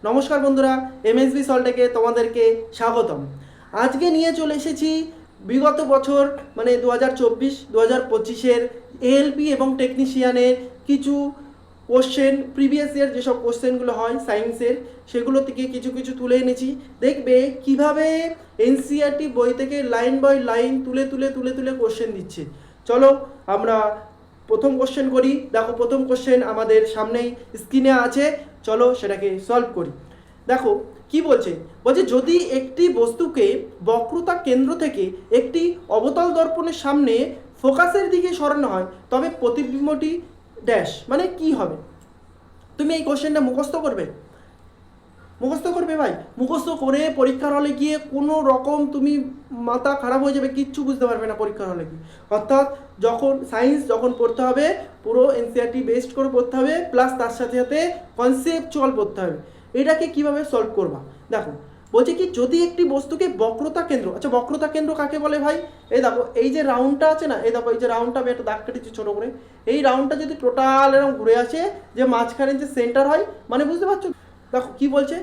নমস্কার বন্ধুরা, এমএসবি সল্টেকে তোমাদেরকে স্বাগতম। আজকে নিয়ে চলে এসেছি বিগত বছর মানে 2024-2025-এর এএলপি এবং টেকনিশিয়ানের কিছু কোশ্চেন, প্রিভিয়াস ইয়ার যেসব কোশ্চেনগুলো হয় সায়েন্সের, সেগুলো থেকে কিছু কিছু তুলে এনেছি। দেখবে কিভাবে এনসিইআরটি বই থেকে লাইন বাই লাইন তুলে তুলে তুলে তুলে কোশ্চেন দিচ্ছে। চলো আমরা প্রথম কোশ্চেন করি। দেখো, প্রথম কোশ্চেন আমাদের সামনেই স্ক্রিনে আছে, চলো সেটাকে সলভ করি। দেখো কি বলছে, যদি একটি বস্তুকে বক্রতা কেন্দ্র থেকে একটি অবতল দর্পণের সামনে ফোকাসের দিকে সরানো হয় তবে প্রতিবিম্বটি ড্যাশ মানে কি হবে। তুমি এই কোশ্চেনটা মুখস্থ করবে ভাই। মুখস্থ করে পরীক্ষার হলে গিয়ে কোনো রকম তুমি মাথা খারাপ হয়ে যাবে, কিচ্ছু বুঝতে পারবে না পরীক্ষার হলে গিয়ে। অর্থাৎ সায়েন্স যখন পড়তে হবে পুরো এনসিইআরটি বেসড করে পড়তে হবে, প্লাস তার সাথে সাথে কনসেপচুয়াল পড়তে হবে। এটাকে কিভাবে সলভ করবা দেখো। বলছে কি, যদি একটি বস্তুকে বক্রতা কেন্দ্র, আচ্ছা বক্রতা কেন্দ্র কাকে বলে ভাই? এই দেখো, এই যে রাউন্ডটা আছে না, এই দেখো এই যে রাউন্ডটা আমি একটা দাগ কেটেছি ছোটো করে, এই রাউন্ডটা যদি টোটাল এরকম ঘুরে আসে, যে মাঝখানে যে সেন্টার হয়, মানে বুঝতে পারছো? দেখো কি বলছে,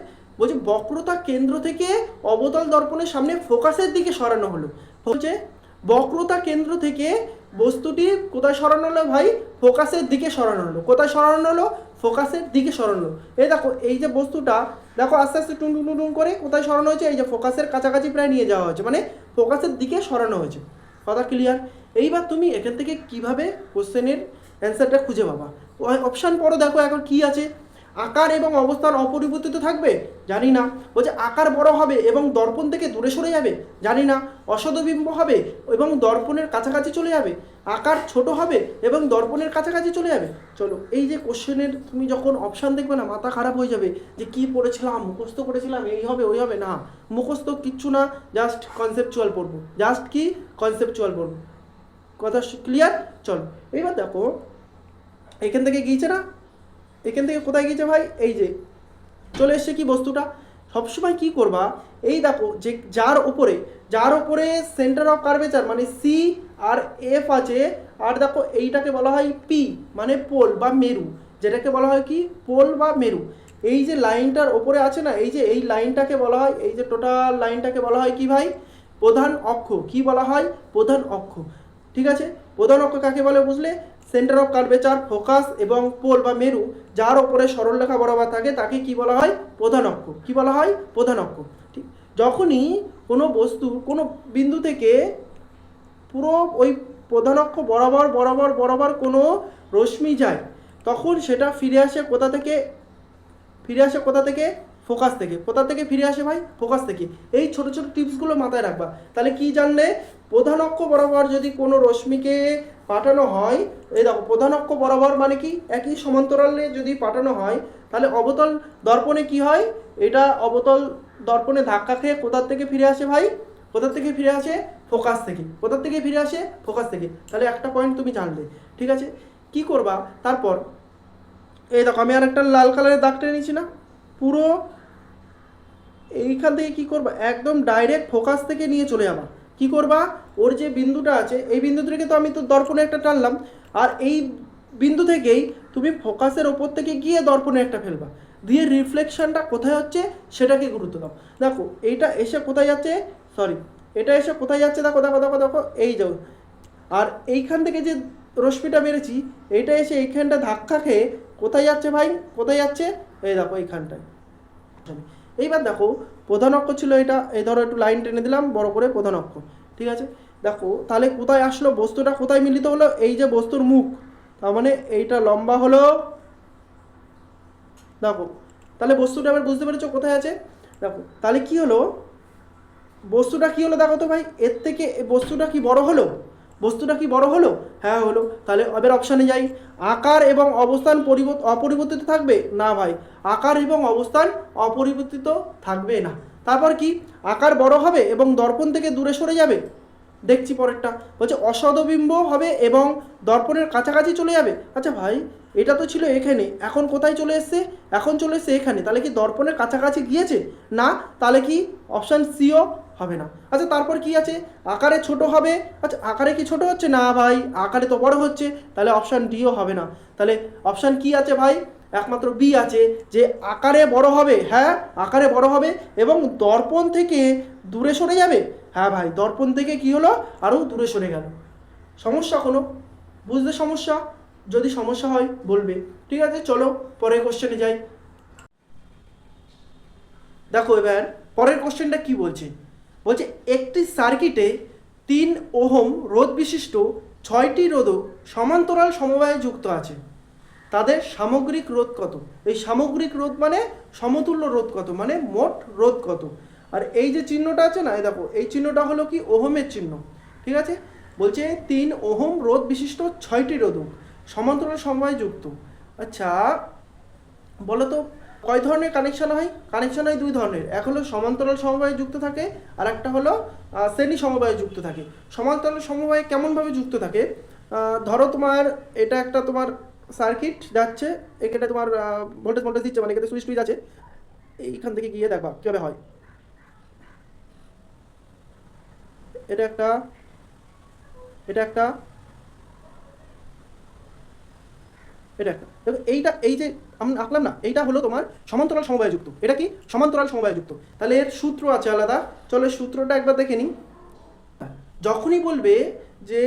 বক্রতা কেন্দ্র থেকে অবতল দর্পণের সামনে ফোকাসের দিকে সরানো হলো। বলছে বক্রতা কেন্দ্র থেকে বস্তুটি কোথায় সরানো হলো ভাই? ফোকাসের দিকে সরানো হলো। কোথায় সরানো হলো? ফোকাসের দিকে সরানো হলো। এই দেখো, এই যে বস্তুটা দেখো আস্তে আস্তে টুন টুন টুন করে কোথায় সরানো হয়েছে? এই যে ফোকাসের কাছাকাছি প্রায় নিয়ে যাওয়া হয়েছে, মানে ফোকাসের দিকে সরানো হয়েছে। কথা ক্লিয়ার? এইবার তুমি এখান থেকে কিভাবে কোশ্চেনের অ্যান্সারটা খুঁজে পাবা। অপশান পড়ো, দেখো এখন কি আছে। আকার এবং অবস্থান অপরিবর্তিত থাকবে, জানি না। বলছে আকার বড় হবে এবং দর্পণ থেকে দূরে সরে যাবে, জানি না। অসদবিম্ব হবে এবং দর্পণের কাছাকাছি চলে যাবে। আকার ছোট হবে এবং দর্পণের কাছাকাছি চলে যাবে। চলো, এই যে কোশ্চেনের তুমি যখন অপশান দেখবে না, মাথা খারাপ হয়ে যাবে যে কি পড়েছিলাম, মুখস্থ করেছিলাম, এই হবে ওই হবে। না, মুখস্থ কিচ্ছু না, জাস্ট কনসেপচুয়াল পড়বো। জাস্ট কি কনসেপচুয়াল পড়বো। কথা ক্লিয়ার? চলো এইবার দেখো, এখান থেকে গিয়েছে না, এখান থেকে কোথায় গিয়েছে ভাই? এই যে চলে এসছে কি বস্তুটা। সবসময় কি করবা, এই দেখো যে যার উপরে সেন্টার অফ কার্ভেচার মানে সি আর এফ আছে, আর দেখো এইটাকে বলা হয় পি মানে পোল বা মেরু, যেটাকে বলা হয় কি পোল বা মেরু। এই যে লাইনটার ওপরে আছে না, এই যে এই লাইনটাকে বলা হয়, এই যে টোটাল লাইনটাকে বলা হয় কি ভাই? প্রধান অক্ষ। কি বলা হয়? প্রধান অক্ষ। ঠিক আছে, প্রধান অক্ষ কাকে বলে বুঝলে? সেন্টার অফ কার্ভেচার, ফোকাস এবং পোল বা মেরু যার ওপরে সরলরেখা বরাবর থাকে তাকে কি বলা হয়? প্রধান অক্ষ। কি বলা হয়? প্রধান অক্ষ। ঠিক, যখনই কোনো বস্তু কোনো বিন্দু থেকে পুরো ওই প্রধান অক্ষ বরাবর বরাবর বরাবর কোনো রশ্মি যায়, তখন সেটা ফিরে আসে কোথা থেকে? কোথা থেকে? ফোকাস থেকে। কোথা থেকে ফিরে আসে ভাই? ফোকাস থেকে। এই ছোট ছোট টিপসগুলো মাথায় রাখবা, তাহলে কি জানলে? প্রধান অক্ষ বরাবর যদি কোনো রশ্মিকে পাঠানো হয়, এই দেখো প্রধান অক্ষ বরাবর মানে কি একই সমান্তরালে যদি পাঠানো হয়, তাহলে অবতল দর্পণে কি হয়? এটা অবতল দর্পণে ধাক্কা খেয়ে কোথা থেকে ফিরে আসে ভাই? কোথা থেকে ফিরে আসে? ফোকাস থেকে। কোথা থেকে ফিরে আসে? ফোকাস থেকে। তাহলে একটা পয়েন্ট তুমি জানলে। ঠিক আছে, কি করবা তারপর? এই দেখো আমি আর একটা লাল কালারের দাগ টেনে নিয়েছি না, পুরো এইখান থেকে কি করবা, একদম ডাইরেক্ট ফোকাস থেকে নিয়ে চলে যাবা। কি করবা? ওর যে বিন্দুটা আছে, এই বিন্দু থেকে তো আমি তো দর্পণে একটা টানলাম, আর এই বিন্দু থেকেই তুমি ফোকাসের ওপর থেকে গিয়ে দর্পণে একটা ফেলবা, দিয়ে রিফ্লেকশনটা কোথায় হচ্ছে সেটাকে গুরুত্ব দাও। দেখো এইটা এসে কোথায় যাচ্ছে, এটা এসে কোথায় যাচ্ছে, দেখো দেখো দেখো দেখো, এই যাও। আর এইখান থেকে যে রশ্মিটা মেরেছি, এইটা এসে এইখানটা ধাক্কা খেয়ে কোথায় যাচ্ছে ভাই? কোথায় যাচ্ছে? এই দেখো এইখানটায়। এইবার দেখো, প্রধান অক্ষ ছিল এটা, এই ধরো একটু লাইন টেনে দিলাম বড় করে, প্রধান অক্ষ। ঠিক আছে, দেখো তাহলে কোথায় আসলো বস্তুটা, কোথায় মিলিত হলো? এই যে বস্তুর মুখ, তার মানে এইটা লম্বা হলো। দেখো তাহলে বস্তুটা আবার বুঝতে পেরেছো কোথায় আছে। দেখো তাহলে কি হলো, বস্তুটা কি হলো দেখো তো ভাই, এর থেকে বস্তুটা কি বড় হলো? বস্তুটা কি বড় হলো? হ্যাঁ হলো। তাহলে এবার অপশানে যাই। আকার এবং অবস্থান অপরিবর্তিত থাকবে না ভাই, আকার এবং অবস্থান অপরিবর্তিত থাকবে না। তারপর কি? আকার বড় হবে এবং দর্পণ থেকে দূরে সরে যাবে। দেখছি পরেরটা, বলছে অসদবিম্ব হবে এবং দর্পণের কাছাকাছি চলে যাবে। আচ্ছা ভাই, এটা তো ছিল এখানে, এখন কোথায় চলে এসছে? এখন চলে এসছে এখানে, তাহলে কি দর্পণের কাছাকাছি গিয়েছে? না, তাহলে কি অপশান সিও হবে না। আচ্ছা তারপর কি আছে? আকারে ছোট হবে। আচ্ছা আকারে কি ছোট হচ্ছে? না ভাই, আকারে তো বড় হচ্ছে, তাহলে অপশান ডিও হবে না। তাহলে অপশান কি আছে ভাই? একমাত্র বি আছে, যে আকারে বড় হবে। হ্যাঁ, আকারে বড় হবে এবং দর্পণ থেকে দূরে সরে যাবে। হ্যাঁ ভাই, দর্পণ থেকে কি হলো, আরও দূরে সরে গেল। সমস্যা কোনো, বুঝতে সমস্যা? যদি সমস্যা হয় বলবে। ঠিক আছে, চলো পরের কোশ্চেনে যাই। দেখো এবার পরের কোশ্চেনটা কি বলছে, বলছে একটি সার্কিটে 3 ওহম রোধ বিশিষ্ট 6টি রোধক সমান্তরাল সমবায়ে যুক্ত আছে, তাদের সামগ্রিক রোধ কত? এই সামগ্রিক রোধ মানে সমতুল্য রোধ কত, মানে মোট রোধ কত। আর এই যে চিহ্নটা আছে না, এই দেখো এই চিহ্নটা হলো কি ওহমের চিহ্ন। ঠিক আছে, বলছে 3 ওহম রোধ বিশিষ্ট 6টি রোধক সমান্তরাল সমবায়ে যুক্ত। আচ্ছা বলো তো কয় ধরনের কানেকশন হয়? কানেকশন হয় 2 ধরনের, এক হলো সমান্তরাল সমবায়ে যুক্ত থাকে, আর একটা হলো শ্রেণী সমবায়ে যুক্ত থাকে। সমান্তরাল সমবায়ে কেমনভাবে যুক্ত থাকে? ধরো তোমার এটা একটা তোমার সার্কিট যাচ্ছে, এখানে তোমার ভোল্টেজ ভোল্টেজ দিচ্ছে, মানে এখানে সুইচ টুইচ আছে, এইখান থেকে গিয়ে দেখবা কীভাবে হয়। এটা একটা, এটা একটা, এটা একটা, দেখো এইটা, এই যে আমি আঁকলাম না, এইটা হলো তোমার সমান্তরাল সমবায়ে যুক্ত। এটা কি সমান্তরাল সমবায়ে যুক্ত? তাহলে এর সূত্র আছে আলাদা, চলো সূত্রটা একবার দেখে নিই। যখনই বলবে যে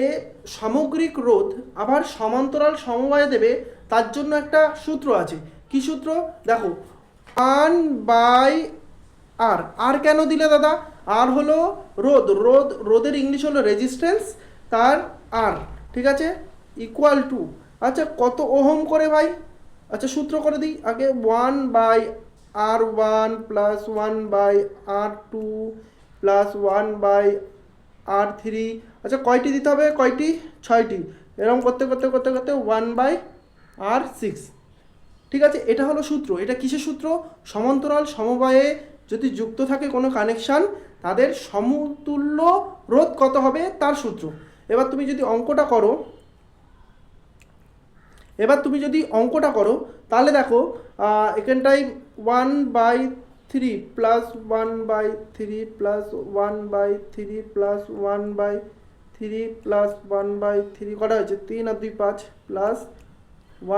সামগ্রিক রোধ আবার সমান্তরাল সমবায়ে দেবে, তার জন্য একটা সূত্র আছে। কি সূত্র? দেখো 1/r। আর কেন দিলে দাদা? আর হলো রোধ, রোধের ইংলিশ হলো রেজিস্ট্যান্স, তার আর, ঠিক আছে, ইকুয়াল টু, আচ্ছা কত ওহম করে ভাই? আচ্ছা সূত্র করে দিই আগে, 1/r1 plus 1/r2 plus 1/r3। আচ্ছা কয়টি দিতে হবে? কয়টি? 6টি। এরকম করতে করতে করতে করতে 1/r6। ঠিক আছে, এটা হলো সূত্র। এটা কিসের সূত্র? সমান্তরাল সমবায়ে যদি যুক্ত থাকে কোনো কানেকশান, তাদের সমতুল্য রোধ কত হবে তার সূত্র। এবার তুমি যদি অঙ্কটা করো, তাহলে দেখো এখানটায় 1/3 প্লাস 1/3 প্লাস 1/3 প্লাস 1/3 প্লাস 1/3 কটা হয়েছে? 3 আর 2 5 প্লাস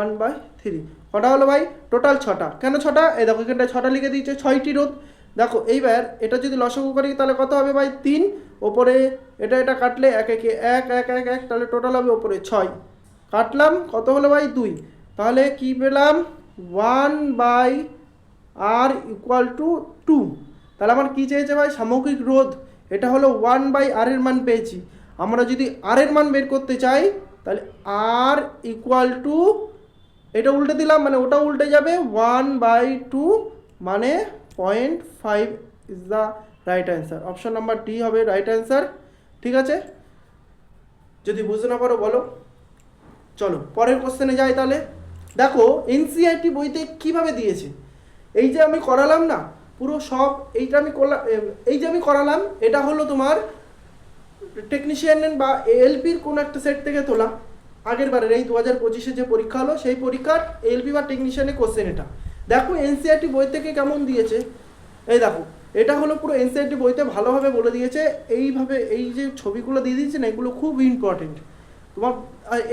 1/3 কটা হলো ভাই? টোটাল 6টা। কেন 6টা? এই দেখো এখানটায় 6টা লিখে দিয়েছে, 6টি রোধ। দেখো এইবার এটা যদি লসাগু করি তাহলে কত হবে ভাই? 3, ওপরে এটা কাটলে 1 1 1 1 1 1, তাহলে টোটাল হবে ওপরে 6, কাটলাম কত হলো ভাই? 2। তাহলে কি পেলাম? 1/r equal to 2। তাহলে আমার কি চেয়েছে ভাই? সামগ্রিক রোধ। এটা হলো 1/r এর মান পেয়েছি। আমরা যদি r এর মান বের করতে চাই, তাহলে r ইকুয়াল টু, এটা উল্টে দিলাম মানে ওটা উল্টে যাবে, 1/2 মানে 0.5 is the right answer. Option number D হবে রাইট অ্যান্সার। ঠিক আছে, যদি বুঝতে না পারো বলো। চলো পরের কোশ্চেনে যাই তাহলে। দেখো এনসিইআরটি বইতে কিভাবে দিয়েছে, এই যে আমি করালাম না পুরো সব, এইটা আমি করলাম, এই যে আমি করালাম, এটা হলো তোমার টেকনিশিয়ান বা এএলপির কোন একটা সেট থেকে তোলা। আগের বারের এই 2025-এ যে পরীক্ষা হলো, সেই পরীক্ষার এএলপি বা টেকনিশিয়ানের কোশ্চেন এটা। দেখো এনসিইআরটি বই থেকে কেমন দিয়েছে, এই দেখো এটা হলো পুরো এনসিইআরটি বইতে ভালোভাবে বলে দিয়েছে। এইভাবে এই যে ছবিগুলো দিয়ে দিয়েছে না, এগুলো খুব ইম্পর্টেন্ট তোমার।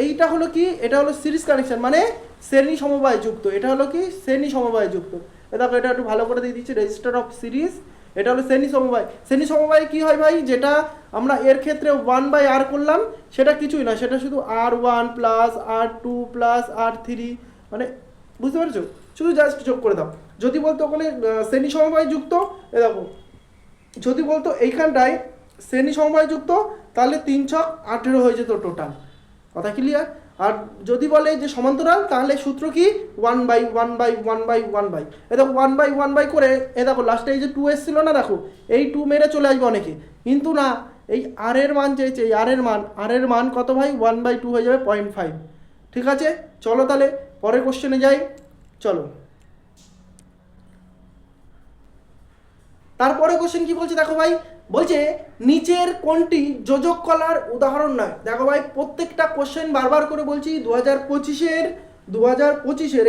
এইটা হলো কি? এটা হলো সিরিজ কানেকশন, মানে শ্রেণী সমবায় যুক্ত। এটা হলো কি? শ্রেণী সমবায় যুক্ত। দেখো এটা একটু ভালো করে দিয়ে দিচ্ছি, রেজিস্টার অফ সিরিজ। এটা হলো শ্রেণী সমবায়। শ্রেণী সমবায় কি হয় ভাই? যেটা আমরা এর ক্ষেত্রে 1/r করলাম, সেটা কিছুই না, সেটা শুধু r1 plus r2 plus r3, মানে বুঝতে পারছো? শুধু জাস্ট যোগ করে দাও। যদি বলতো ওখানে শ্রেণী সমবায় যুক্ত, এ দেখো যদি বলতো এইখানটায় শ্রেণী সমবায় যুক্ত, তাহলে 3 ছক 18 হয়ে যেত টোটাল। কথা ক্লিয়ার? আর যদি বলে যে সমান্তরাল, তাহলে সূত্র কি? 1/1/1/1/, এ দেখো 1/1 করে, এ দেখো লাস্টে এই যে 2 এসেছিল না, দেখো এই 2 মেরে চলে আসবে অনেকে, কিন্তু না, এই আর এর মান চেয়েছে, এই আর এর মান কত ভাই? 1/2 হয়ে যাবে 0.5। ঠিক আছে, চলো তাহলে পরের কোশ্চেনে যাই। চলো তারপরে কোশ্চেন কি বলছে দেখো ভাই, বলছে নিচের কোনটি যোজক কলার উদাহরণ নয়। দেখো ভাই প্রত্যেকটা কোশ্চেন বারবার করে বলছি 2025-এর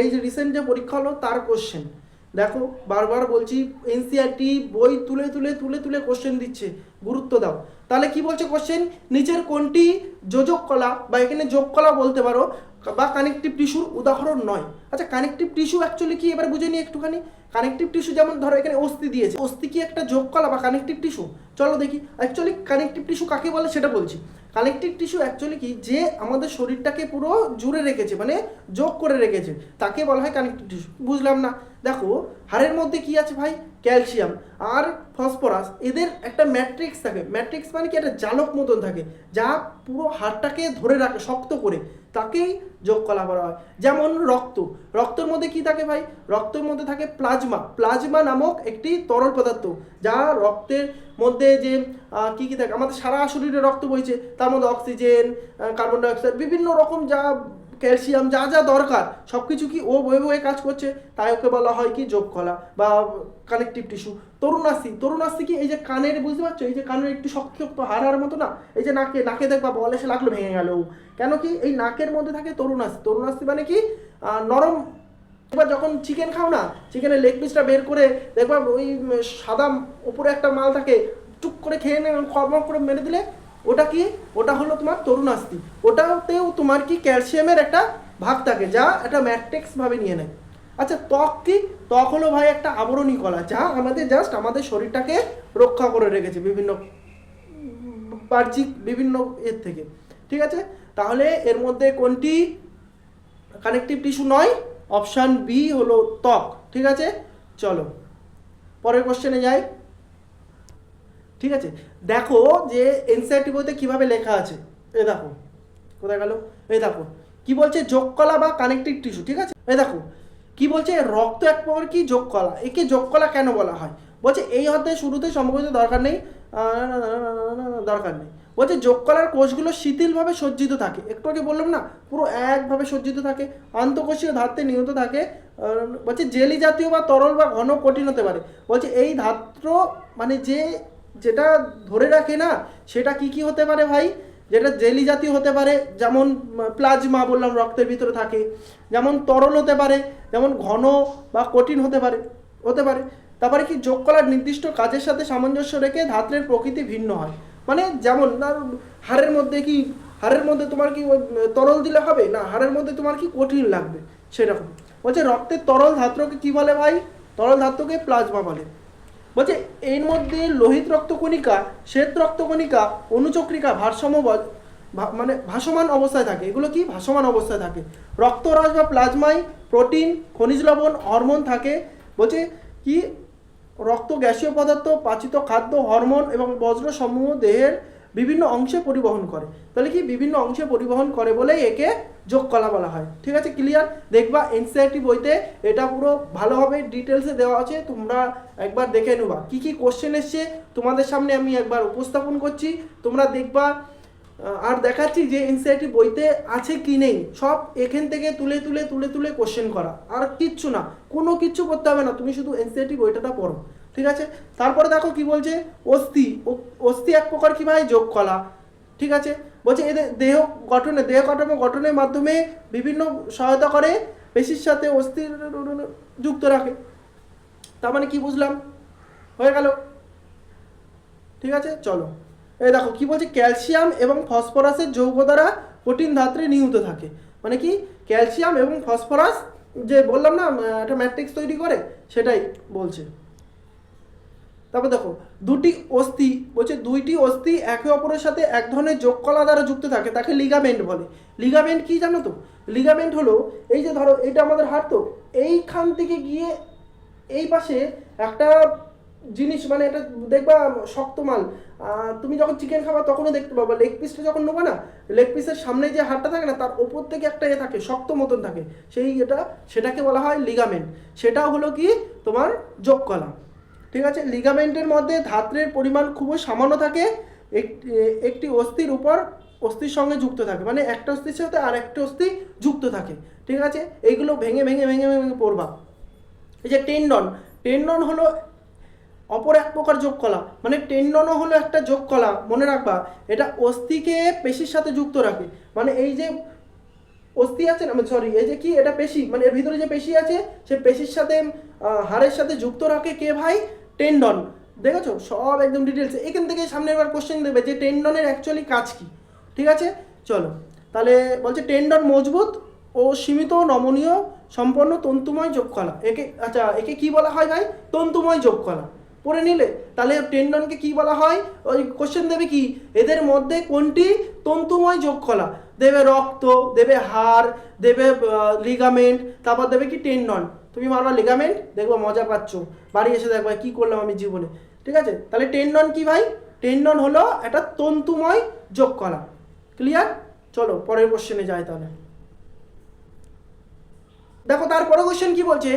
এই যে রিসেন্ট যে পরীক্ষা হলো তার কোশ্চেন। দেখো বারবার বলছি এনসিইআরটি বই তুলে তুলে তুলে তুলে কোশ্চেন দিচ্ছে, গুরুত্ব দাও। তাহলে কি বলছে কোশ্চেন? নিচের কোনটি যোজক কলা, বা এখানে যোগ কলা বলতে পারো, বা কানেকটিভ টিস্যুর উদাহরণ নয়। আচ্ছা, কানেকটিভ টিস্যু অ্যাকচুয়ালি কি এবার বুঝে নিই একটুখানি। কানেকটিভ টিস্যু যেমন ধরো এখানে অস্থি দিয়েছে, অস্থি কি একটা যোগ কলা বা কানেকটিভ টিস্যু? চলো দেখি অ্যাকচুয়ালি কানেকটিভ টিস্যু কাকে বলে সেটা বলছি। কানেকটিভ টিস্যু অ্যাকচুয়ালি কি, যে আমাদের শরীরটাকে পুরো জুড়ে রেখেছে, মানে যোগ করে রেখেছে, তাকে বলা হয় কানেকটিভ টিস্যু। বুঝলাম না? দেখো হাড়ের মধ্যে কি আছে ভাই, ক্যালসিয়াম আর ফসফরাস, এদের একটা ম্যাট্রিক্স থাকে। ম্যাট্রিক্স মানে কি, একটা জালক মতন থাকে যা পুরো হাড়টাকে ধরে রাখে শক্ত করে, তাকেই যোগ কলা বলা হয়। যেমন রক্ত, রক্তের মধ্যে কি থাকে ভাই, রক্তের মধ্যে থাকে প্লাজমা। প্লাজমা নামক একটি তরল পদার্থ, যা রক্তের মধ্যে যে কি কি থাকে, আমাদের সারা শরীরে রক্ত বইছে, তার মধ্যে অক্সিজেন, কার্বন ডাইঅক্সাইড, বিভিন্ন রকম যা ক্যালসিয়াম যা যা দরকার সব কিছু কি ও বয়ে বয়ে কাজ করছে, তাই ওকে বলা হয় কি যোগ কলা বা কানেকটিভ টিস্যু। তরুণাস্থি, তরুণাস্থি কি, এই যে কানের, বুঝতে পারছো, এই যে কানের একটু শক্ত শক্ত হাড় মতো না, এই যে নাকে, নাকে দেখবা বল এসে লাগলো ভেঙে গেল, কেন কি, এই নাকের মধ্যে থাকে তরুণাস্থি। তরুণাস্থি মানে কি, নরম। এবার যখন চিকেন খাও না, চিকেনের লেগ পিসটা বের করে দেখবা ওই সাদা উপরে একটা মাল থাকে, টুক করে খেয়ে নেবে, খরমর করে মেরে দিলে, ওটা কি, ওটা হলো তোমার তরুণাস্থি। ওটাতেও তোমার কি ক্যালসিয়ামের একটা ভাগ থাকে, যা একটা ম্যাট্রিক্স ভাবে নিয়ে নেয়। আচ্ছা, ত্বক কি, ত্বক হলো ভাই একটা আবরণী কলা, যা আমাদের জাস্ট আমাদের শরীরটাকে রক্ষা করে রেখেছে বিভিন্ন বাহ্যিক বিভিন্ন এর থেকে। ঠিক আছে, তাহলে এর মধ্যে কোনটি কানেকটিভ টিস্যু নয়? অপশান বি হলো ত্বক। ঠিক আছে, চলো পরের কোশ্চেনে যাই। ঠিক আছে, দেখো যে এনসিইআরটি বইতে কিভাবে লেখা আছে, এই দেখো, কোথায় গেল, এই দেখো কি বলছে, যোগ কলা বা কানেকটিভ টিস্যু। ঠিক আছে, এই দেখো কি বলছে, রক্ত এক প্রকার কি যোগ কলা। একে যোগ কলা কেন বলা হয়? বলছে এই অধ্যায়ে শুরুতে সম্ভবত দরকার নেই, দরকার নেই। বলছে যোগ কলার কোষগুলো শিথিলভাবে সজ্জিত থাকে, একটু আগে বললাম না, পুরো একভাবে সজ্জিত থাকে, আন্তঃকোষীয় ধাত্রে নিহত থাকে। বলছে জেলি জাতীয় বা তরল বা ঘন কঠিন হতে পারে। বলছে এই ধাত্র মানে যেটা ধরে রাখে না, সেটা কি কি হতে পারে ভাই, যেটা জেলি জাতীয় হতে পারে, যেমন প্লাজমা বললাম রক্তের ভিতরে থাকে, যেমন তরল হতে পারে, যেমন ঘন বা কঠিন হতে পারে। তারপরে কি, যোগ কলার নির্দিষ্ট কাজের সাথে সামঞ্জস্য রেখে ধাত্রের প্রকৃতি ভিন্ন হয়। মানে যেমন হাড়ের মধ্যে কি, হাড়ের মধ্যে তোমার কি তরল দিলে হবে না, হাড়ের মধ্যে তোমার কি কঠিন লাগবে, সেরকম। বলছে রক্তের তরল ধাত্রকে কি বলে ভাই, তরল ধাত্রকে প্লাজমা বলে। বলছে এর মধ্যে লোহিত রক্তকণিকা, শ্বেত রক্তকণিকা, অনুচক্রিকা মানে ভাসমান অবস্থায় থাকে। এগুলো কি ভাসমান অবস্থায় থাকে। রক্তরস বা প্লাজমায় প্রোটিন, খনিজ লবণ, হরমোন থাকে। বলছে কি, রক্ত গ্যাসীয় পদার্থ, পাচিত খাদ্য, হরমোন এবং বজ্র সমূহ দেহের বিভিন্ন অংশে পরিবহন করে। তাহলে কি বিভিন্ন অংশে পরিবহন করে বলেই একে যোগ কলা বলা হয়। ঠিক আছে, ক্লিয়ার? দেখবা এনসিইআরটি বইতে এটা পুরো ভালোভাবে ডিটেলসে দেওয়া আছে, তোমরা একবার দেখে নেবা। কি কি কোশ্চেন এসছে তোমাদের সামনে আমি একবার উপস্থাপন করছি, তোমরা দেখবা আর দেখাচ্ছি যে এনসিইআরটি বইতে আছে কি নেই। সব এখান থেকে তুলে তুলে তুলে তুলে কোশ্চেন করা, আর কিচ্ছু না, কোনো কিচ্ছু করতে হবে না, তুমি শুধু এনসিইআরটি বইটা পড়ো। ঠিক আছে, তারপরে দেখো কি বলছে, অস্থি এক প্রকার কি ভাই, যোগ কলা। ঠিক আছে, বলছে এদের দেহ কাঠামো গঠনের মাধ্যমে বিভিন্ন সহায়তা করে, পেশির সাথে অস্থির যুক্ত রাখে। তার মানে কি বুঝলাম, হয়ে গেল? ঠিক আছে, চলো এই দেখো কি বলছে, ক্যালসিয়াম এবং ফসফরাসের যৌগ দ্বারা কঠিন ধাত্রে নিহিত থাকে। মানে কি, ক্যালসিয়াম এবং ফসফরাস যে বললাম না একটা ম্যাট্রিক্স তৈরি করে, সেটাই বলছে। তারপর দেখো দুইটি অস্থি একে অপরের সাথে এক ধরনের যোগ কলা দ্বারা যুক্ত থাকে, তাকে লিগামেন্ট বলে। লিগামেন্ট কি জানো তো? লিগামেন্ট হলো এই যে ধরো এটা আমাদের হাড়, তো এইখান থেকে গিয়ে এই পাশে একটা জিনিস, মানে এটা দেখবা শক্ত মাল, তুমি যখন চিকেন খাবা তখনও দেখতে পাবা, লেগ পিসটা যখন নেবা না, লেগ পিসের সামনে যে হাড়টা থাকে না, তার ওপর থেকে একটা থাকে শক্ত মতন থাকে, সেটাকে বলা হয় লিগামেন্ট। সেটাও হলো কি তোমার যোগ কলা। ঠিক আছে, লিগামেন্টের মধ্যে ধাত্রের পরিমাণ খুবই সামান্য থাকে, একটি অস্থির সঙ্গে যুক্ত থাকে, মানে একটা অস্থির সাথে আর একটা অস্থি যুক্ত থাকে। ঠিক আছে, এইগুলো ভেঙে ভেঙে ভেঙে ভেঙে পড়বা। এই যে টেন্ডন হলো অপর এক প্রকার যোগ কলা, মানে টেন্ডনও হলো একটা যোগ কলা, মনে রাখবা। এটা অস্থিকে পেশির সাথে যুক্ত রাখে, মানে এই যে অস্থি আছে না, সরি এই যে কি, এটা পেশি, মানে এর ভিতরে যে পেশি আছে, সে পেশির সাথে হাড়ের সাথে যুক্ত রাখে কে ভাই, টেন্ডন। দেখেছো সব একদম ডিটেলস, এখান থেকে সামনের বার কোশ্চেন দেবে যে টেন্ডনের অ্যাকচুয়ালি কাজ কি। ঠিক আছে, চলো তাহলে বলছে টেন্ডন মজবুত ও সীমিত নমনীয় সম্পন্ন তন্তুময় যোগকলা। একে কি বলা হয় ভাই? তন্তুময় যোগকলা। পড়ে নিলে তাহলে টেন্ডনকে কি বলা হয়? ওই কোশ্চেন দেবে কি এদের মধ্যে কোনটি তন্তুময় যোগকলা, দেবে রক্ত, দেবে হাড়, দেবে লিগামেন্ট, তারপর দেবে কি টেন্ডন। তুমি মারবা লিগামেন্ট, দেখবো মজা পাচ্ছ, বাড়ি এসে দেখবা কি করলাম আমি জীবনে। ঠিক আছে, তাহলে টেন্ডন কি ভাই? টেন্ডন হলো একটা তন্তুময় যোগকলা। ক্লিয়ার? চলো পরের কোশ্চেনে যাই তাহলে। দেখো তারপরে কোশ্চেন কি বলছে,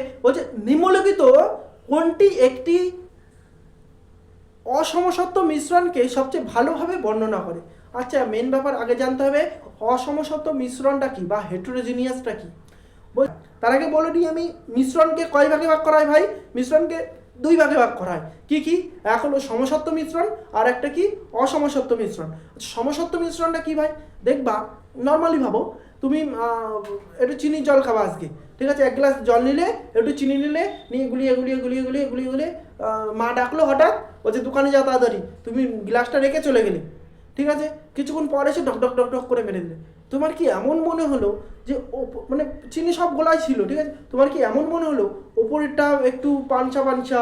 নিম্নলিখিত কোনটি একটি অসমসত্ব মিশ্রণকে সবচেয়ে ভালোভাবে বর্ণনা করে? আচ্ছা, মেন ব্যাপার আগে জানতে হবে অসমসত্ব মিশ্রণটা কি বা হেটেরোজিনিয়াসটা কি। তার আগে বলে দিই আমি, মিশ্রণকে কয় ভাগে ভাগ করা হয় ভাই? মিশ্রণকে দুই ভাগে ভাগ করা হয়। কি কি? এক হলো সমসত্ব মিশ্রণ, আর একটা কি অসমসত্ব মিশ্রণ। সমসত্ব মিশ্রণটা কি ভাই? দেখবা নর্মালি ভাবো তুমি একটু চিনির জল খাবা আজকে, ঠিক আছে, 1 গ্লাস জল নিলে, একটু চিনি নিলে, নিয়ে গুলিয়ে গুলিয়ে গুলিয়ে গুলিয়ে গুলিয়ে গুলিয়ে মা ডাকলো হঠাৎ, বলছে দোকানে যাও তাড়াতাড়ি, তুমি গ্লাসটা রেখে চলে গেলে, ঠিক আছে, কিছুক্ষণ পরে এসে ডক ডক ডক ডক করে মেরে দিলে। তোমার কি এমন মনে হলো যে মানে চিনি সব গোলায় ছিল, ঠিক আছে, তোমার কি এমন মনে হলো ওপরেরটা একটু পানসা পানসা,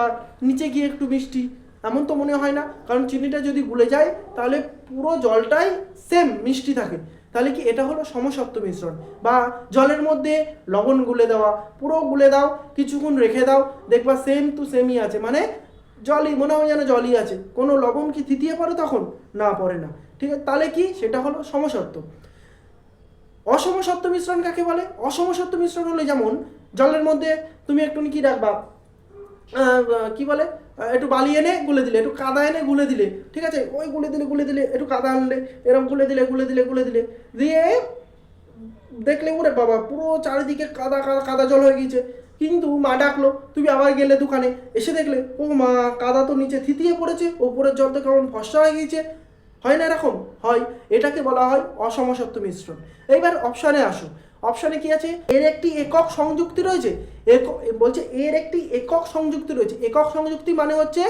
নিচে গিয়ে একটু মিষ্টি? এমন তো মনে হয় না, কারণ চিনিটা যদি গুলে যায় তাহলে পুরো জলটাই সেম মিষ্টি থাকে। তাহলে কি এটা হলো সমসত্ব মিশ্রণ। বা জলের মধ্যে লবণ গুলে দেওয়া, পুরো গুলে দাও, কিছুক্ষণ রেখে দাও, দেখবা সেম টু সেমই আছে, মানে জলই মনে হয় যেন জলই আছে। কোনো লবণ কি থিতিয়ে পড়ে তখন? না, পড়ে না। ঠিক আছে, তাহলে কি সেটা হলো সমসত্ব। অসমসত্ব মিশ্রণ কাকে বলে? অসমসত্ব মিশ্রণ হলে যেমন জলের মধ্যে তুমি একটু কি রাখবা, কি বলে, একটু বালি এনে গুলে দিলে, একটু কাদা এনে গুলে দিলে, ঠিক আছে, ওই গুলে দিলে একটু কাদা আনলে, এরকম গুলে দিলে দিয়ে দেখলে ওরে বাবা পুরো চারিদিকে কাদা কাদা কাদা জল হয়ে গিয়েছে। কিন্তু মা ডাকলো, তুমি আবার গেলে দোকানে, এসে দেখলে ও মা কাদা তো নিচে থিতিয়ে পড়েছে, ওপরের জল তো কেমন ফর্সা হয়ে গিয়েছে। হয় না এরকম? হয়। এটাকে বলা হয় অসমসত্ব মিশ্রণ। এইবার অপশানে আসো। অপশানে কি আছে? এর একটি একক সংযুক্তি রয়েছে। বলছে এর একটি একক সংযুক্তি রয়েছে। একক সংযুক্তি মানে হচ্ছে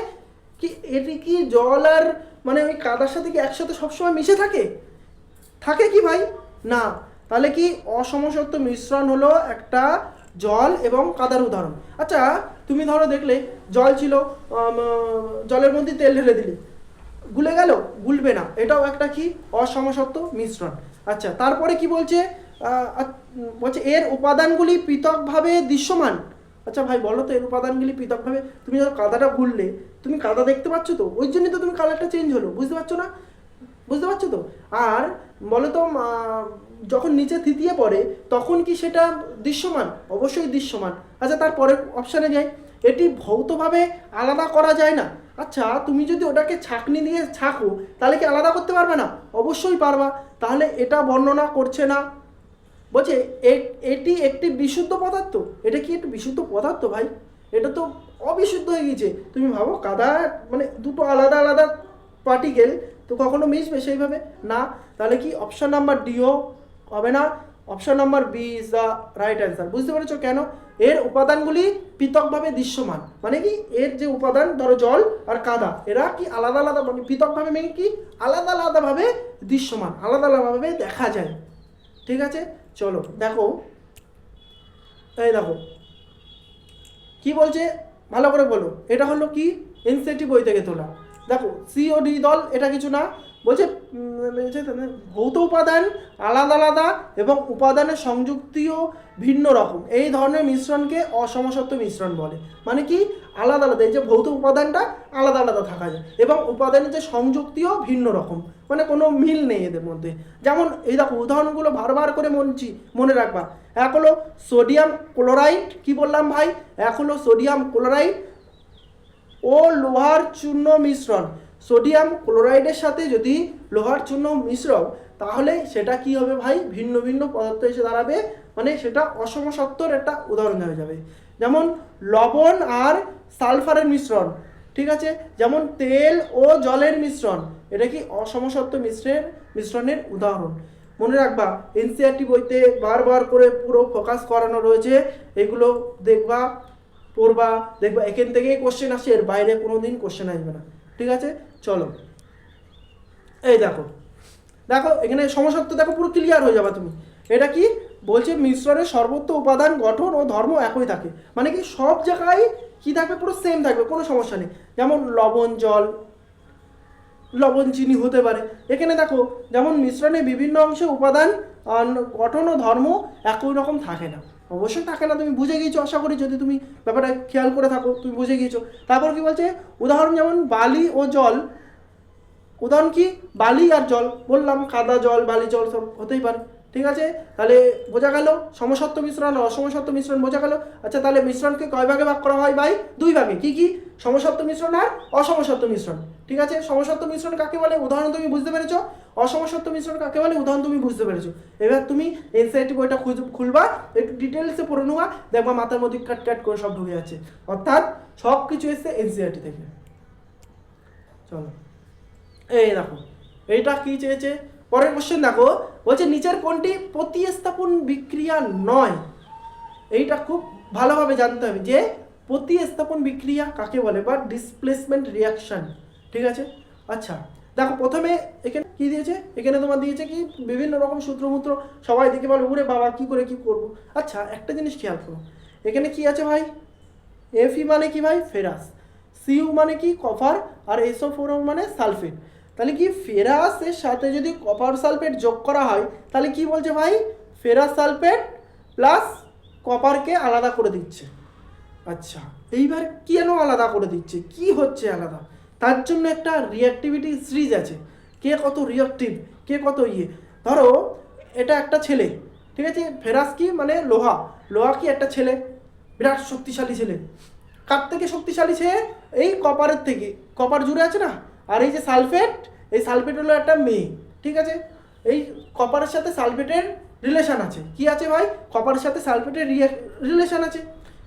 কি, এটি কি জল আর মানে ওই কাদার সাথে কি একসাথে সবসময় মিশে থাকে? থাকে কি ভাই? না। তাহলে কি অসমসত্ব মিশ্রণ হলো একটা জল এবং কাদার উদাহরণ। আচ্ছা, তুমি ধরো দেখলে জল ছিল, জলের মধ্যে তেল ঢেলে দিলে, গুলে গেল? গুলবে না, এটাও একটা কি অসমসত্ব মিশ্রণ। আচ্ছা, তারপরে কি বলছে? বলছে এর উপাদানগুলি পৃথকভাবে দৃশ্যমান। আচ্ছা ভাই বলো তো, এর উপাদানগুলি পৃথকভাবে, তুমি ধরো কাদাটা গুললে, তুমি কাদা দেখতে পাচ্ছ তো, ওই জন্যই তো তুমি কালারটা চেঞ্জ হলো, বুঝতে পারছো না? বুঝতে পারছো তো? আর বলো তো, যখন নিচে থিতিয়ে পড়ে তখন কি সেটা দৃশ্যমান? অবশ্যই দৃশ্যমান। আচ্ছা, তারপরে অপশানে যাই। এটি ভৌতভাবে আলাদা করা যায় না। আচ্ছা, তুমি যদি ওটাকে ছাঁকনি দিয়ে ছাঁকো তাহলে কি আলাদা করতে পারবে না? অবশ্যই পারবা। তাহলে এটা বর্ণনা করছে না। বলছে এটি একটি বিশুদ্ধ পদার্থ। এটা কি একটু বিশুদ্ধ পদার্থ ভাই? এটা তো অবিশুদ্ধ হয়ে গিয়েছে। তুমি ভাবো কাদা মানে দুটো আলাদা আলাদা পার্টিকেল, তো কখনো মিশবে সেইভাবে? না। তাহলে কি অপশন নাম্বার ডিও হবে না, option number B is the right answer. বুঝতে পেরেছো কেন? এর উপাদানগুলি পৃথকভাবে দৃশ্যমান, মানে কি এর যে উপাদান, ধরো জল আর কাদা, এরা কি আলাদা আলাদা, মানে পৃথকভাবে, মানে কি আলাদা আলাদাভাবে দৃশ্যমান, আলাদা আলাদাভাবে দেখা যায়। ঠিক আছে, চলো দেখো, এই দেখো কি বলছে, ভালো করে বলো। এটা হলো কি এনসিইআরটি বই থেকে তোলা। দেখো সিওডি দল, এটা কিছু না। বলছে ভৌত উপাদান আলাদা আলাদা এবং উপাদানের সংযুক্তিও ভিন্ন রকম, এই ধরনের মিশ্রণকে অসমসত্ব মিশ্রণ বলে। মানে কি আলাদা আলাদা, এই যে ভৌত উপাদানটা আলাদা আলাদা থাকা যায় এবং উপাদানের যে সংযুক্তিও ভিন্ন রকম, মানে কোনো মিল নেই এদের মধ্যে। যেমন এই দেখো উদাহরণগুলো বারবার করে মনে রাখবা। এক হলো সোডিয়াম ক্লোরাইড, কি বললাম ভাই? এক হলো সোডিয়াম ক্লোরাইড ও লোহার চূর্ণ মিশ্রণ। সোডিয়াম ক্লোরাইডের সাথে যদি লোহার চূর্ণ মিশ্রণ, তাহলে সেটা কি হবে ভাই? ভিন্ন ভিন্ন পদার্থ এসে দাঁড়াবে, মানে সেটা অসমসত্বর একটা উদাহরণ হয়ে যাবে। যেমন লবণ আর সালফারের মিশ্রণ, ঠিক আছে, যেমন তেল ও জলের মিশ্রণ, এটা কি অসমসত্ব মিশ্রণের উদাহরণ। মনে রাখবা, এনসিইআরটি বইতে বারবার করে পুরো ফোকাস করানো রয়েছে, এগুলো দেখবা, পড়বা, দেখবা এখান থেকেই কোশ্চেন আসে, এর বাইরে কোনোদিন কোশ্চেন আসবে না। ঠিক আছে, চলো এই দেখো, দেখো এখানে সমসত্ব দেখো পুরো ক্লিয়ার হয়ে যাবে তুমি। এটা কি বলছে মিশ্রণের সর্বত্র উপাদান গঠন ও ধর্ম একই থাকে, মানে কি সব জায়গায় কি থাকবে, পুরো সেম থাকবে, কোনো সমস্যা নেই। যেমন লবণ জল, লবণ চিনি হতে পারে। এখানে দেখো যেমন মিশ্রণে বিভিন্ন অংশে উপাদান গঠন ও ধর্ম একই রকম থাকে না, অবশ্যই থাকে না, তুমি বুঝে গিয়েছো আশা করি, যদি তুমি ব্যাপারটা খেয়াল করে থাকো তুমি বুঝে গিয়েছো। তারপর কি বলছে, উদাহরণ যেমন বালি ও জল, উদাহরণ কি বালি আর জল, বললাম কাদা জল বালি জল সব হতেই পারে, ঠিক আছে। তাহলে বোঝা গেল সমসত্ব মিশ্রণ অসমসত্ব মিশ্রণ বোঝা গেল। আচ্ছা তাহলে মিশ্রণকে কয় ভাগে ভাগ করা হয় ভাই, 2 ভাগে, কি কি, সমসত্ব মিশ্রণ আর অসমসত্ব মিশ্রণ, ঠিক আছে। সমসত্ব মিশ্রণ কাকে বলে উদাহরণ তুমি বুঝতে পেরেছো, অসমসত্ব মিশ্রণ কাকে বলে উদাহরণ তুমি বুঝতে পেরেছো। এবার তুমি এনসিইআরটি বইটা খুলবা, একটু ডিটেলসে পড়ে নেবা, দেখবা মাথার মধ্যে কাট কাট করে সব ঢুকে যাচ্ছে, অর্থাৎ সব কিছু এসছে এনসিইআরটি থেকে। চলো এই দেখো এইটা কি চেয়েছে, পরের কোশ্চেন দেখো, বলছে নিচের কোনটি প্রতিস্থাপন বিক্রিয়া নয়। এইটা খুব ভালোভাবে জানতে হবে যে প্রতিস্থাপন বিক্রিয়া কাকে বলে বা ডিসপ্লেসমেন্ট রিয়াকশন, ঠিক আছে। আচ্ছা দেখো প্রথমে এখানে কি দিয়েছে, এখানে তোমার দিয়েছে কি বিভিন্ন রকম সূত্রমূত্র, সবাই দেখে বলে উরে বাবা কি করে কি করব। আচ্ছা একটা জিনিস খেয়াল করো, এখানে কি আছে ভাই, Fe মানে কি ভাই ফেরাস, Cu মানে কি কপার, আর SO4 মানে সালফেট। তাহলে কি ফেরাসের সাথে যদি কপার সালফেট যোগ করা হয় তাহলে কি বলছে ভাই, ফেরাস সালফেট প্লাস কপারকে আলাদা করে দিচ্ছে। আচ্ছা এইবার কেন আলাদা করে দিচ্ছে, কি হচ্ছে আলাদা, তার জন্য একটা রিঅ্যাক্টিভিটি সিরিজ আছে, কে কত রিঅ্যাক্টিভ, কে কত ধরো এটা একটা ছেলে, ঠিক আছে, ফেরাস কি মানে লোহা, লোহা কি একটা ছেলে, বিরাট শক্তিশালী ছেলে, কার থেকে শক্তিশালী সে, এই কপারের থেকে, কপার জুড়ে আছে না, আর এই যে সালফেট, এই সালফেট হলো একটা মেয়ে, ঠিক আছে। এই কপারের সাথে সালফেটের রিলেশন আছে, কি আছে ভাই, কপারের সাথে সালফেটের রিলেশন আছে,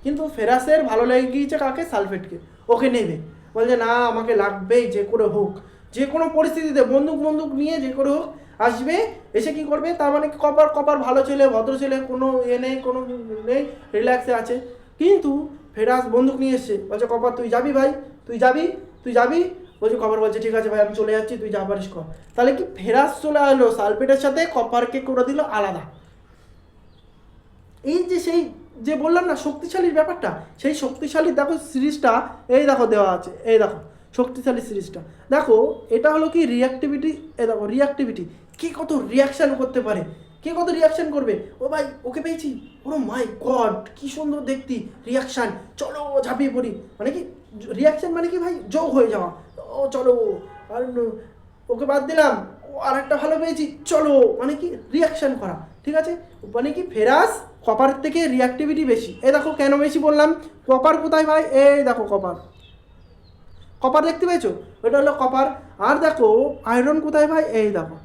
কিন্তু ফেরাসের ভালো লেগে গিয়েছে কাকে, সালফেটকে, ওকে নেবে, বলছে না আমাকে লাগবেই যে করে হোক, যে কোনো পরিস্থিতিতে বন্দুক বন্দুক নিয়ে যে করে হোক আসবে, এসে কি করবে, তার মানে কপার, কপার ভালো ছেলে ভদ্র ছেলে, কোনো নেই, কোনো নেই, রিল্যাক্সে আছে, কিন্তু ফেরাস বন্দুক নিয়ে এসছে, বলছে কপার তুই যাবি ভাই, তুই যাবি, তুই যাবি, বলছে কপার বলছে ঠিক আছে ভাই আমি চলে যাচ্ছি, তুই যা পারিস কর। তাহলে কি ফেরাস চলে এলো সালফেটের সাথে কপারকে করে দিল আলাদা। এই যে সেই যে বললাম না শক্তিশালীর ব্যাপারটা, সেই শক্তিশালী দেখো সিরিজটা এই দেখো দেওয়া আছে, এই দেখো শক্তিশালী সিরিজটা দেখো, এটা হলো কি রিঅ্যাক্টিভিটি, এই দেখো রিঅ্যাক্টিভিটি, কে কত রিয়াকশান করতে পারে, কে কত রিয়াকশান করবে, ও ভাই ওকে পেয়েছি, ও মাই গড কি সুন্দর দেখতি রিয়াকশান, চলো ঝাঁপিয়ে পড়ি, মানে কি রিয়াকশান মানে কি ভাই যোগ হয়ে যাওয়া, ও চলো, আর ওকে বাদ দিলাম, ও আর একটা ভালো পেয়েছি চলো, মানে কি রিয়াকশান করা, ঠিক আছে। মানে কি ফেরাস কপার থেকে রিঅ্যাক্টিভিটি বেশি, এই দেখো কেন বেশি বললাম, কপার কোথায় ভাই, এই দেখো কপার, কপার দেখতে পেয়েছো, ওটা হলো কপার। আর দেখো আয়রন কোথায় ভাই, এই দেখো,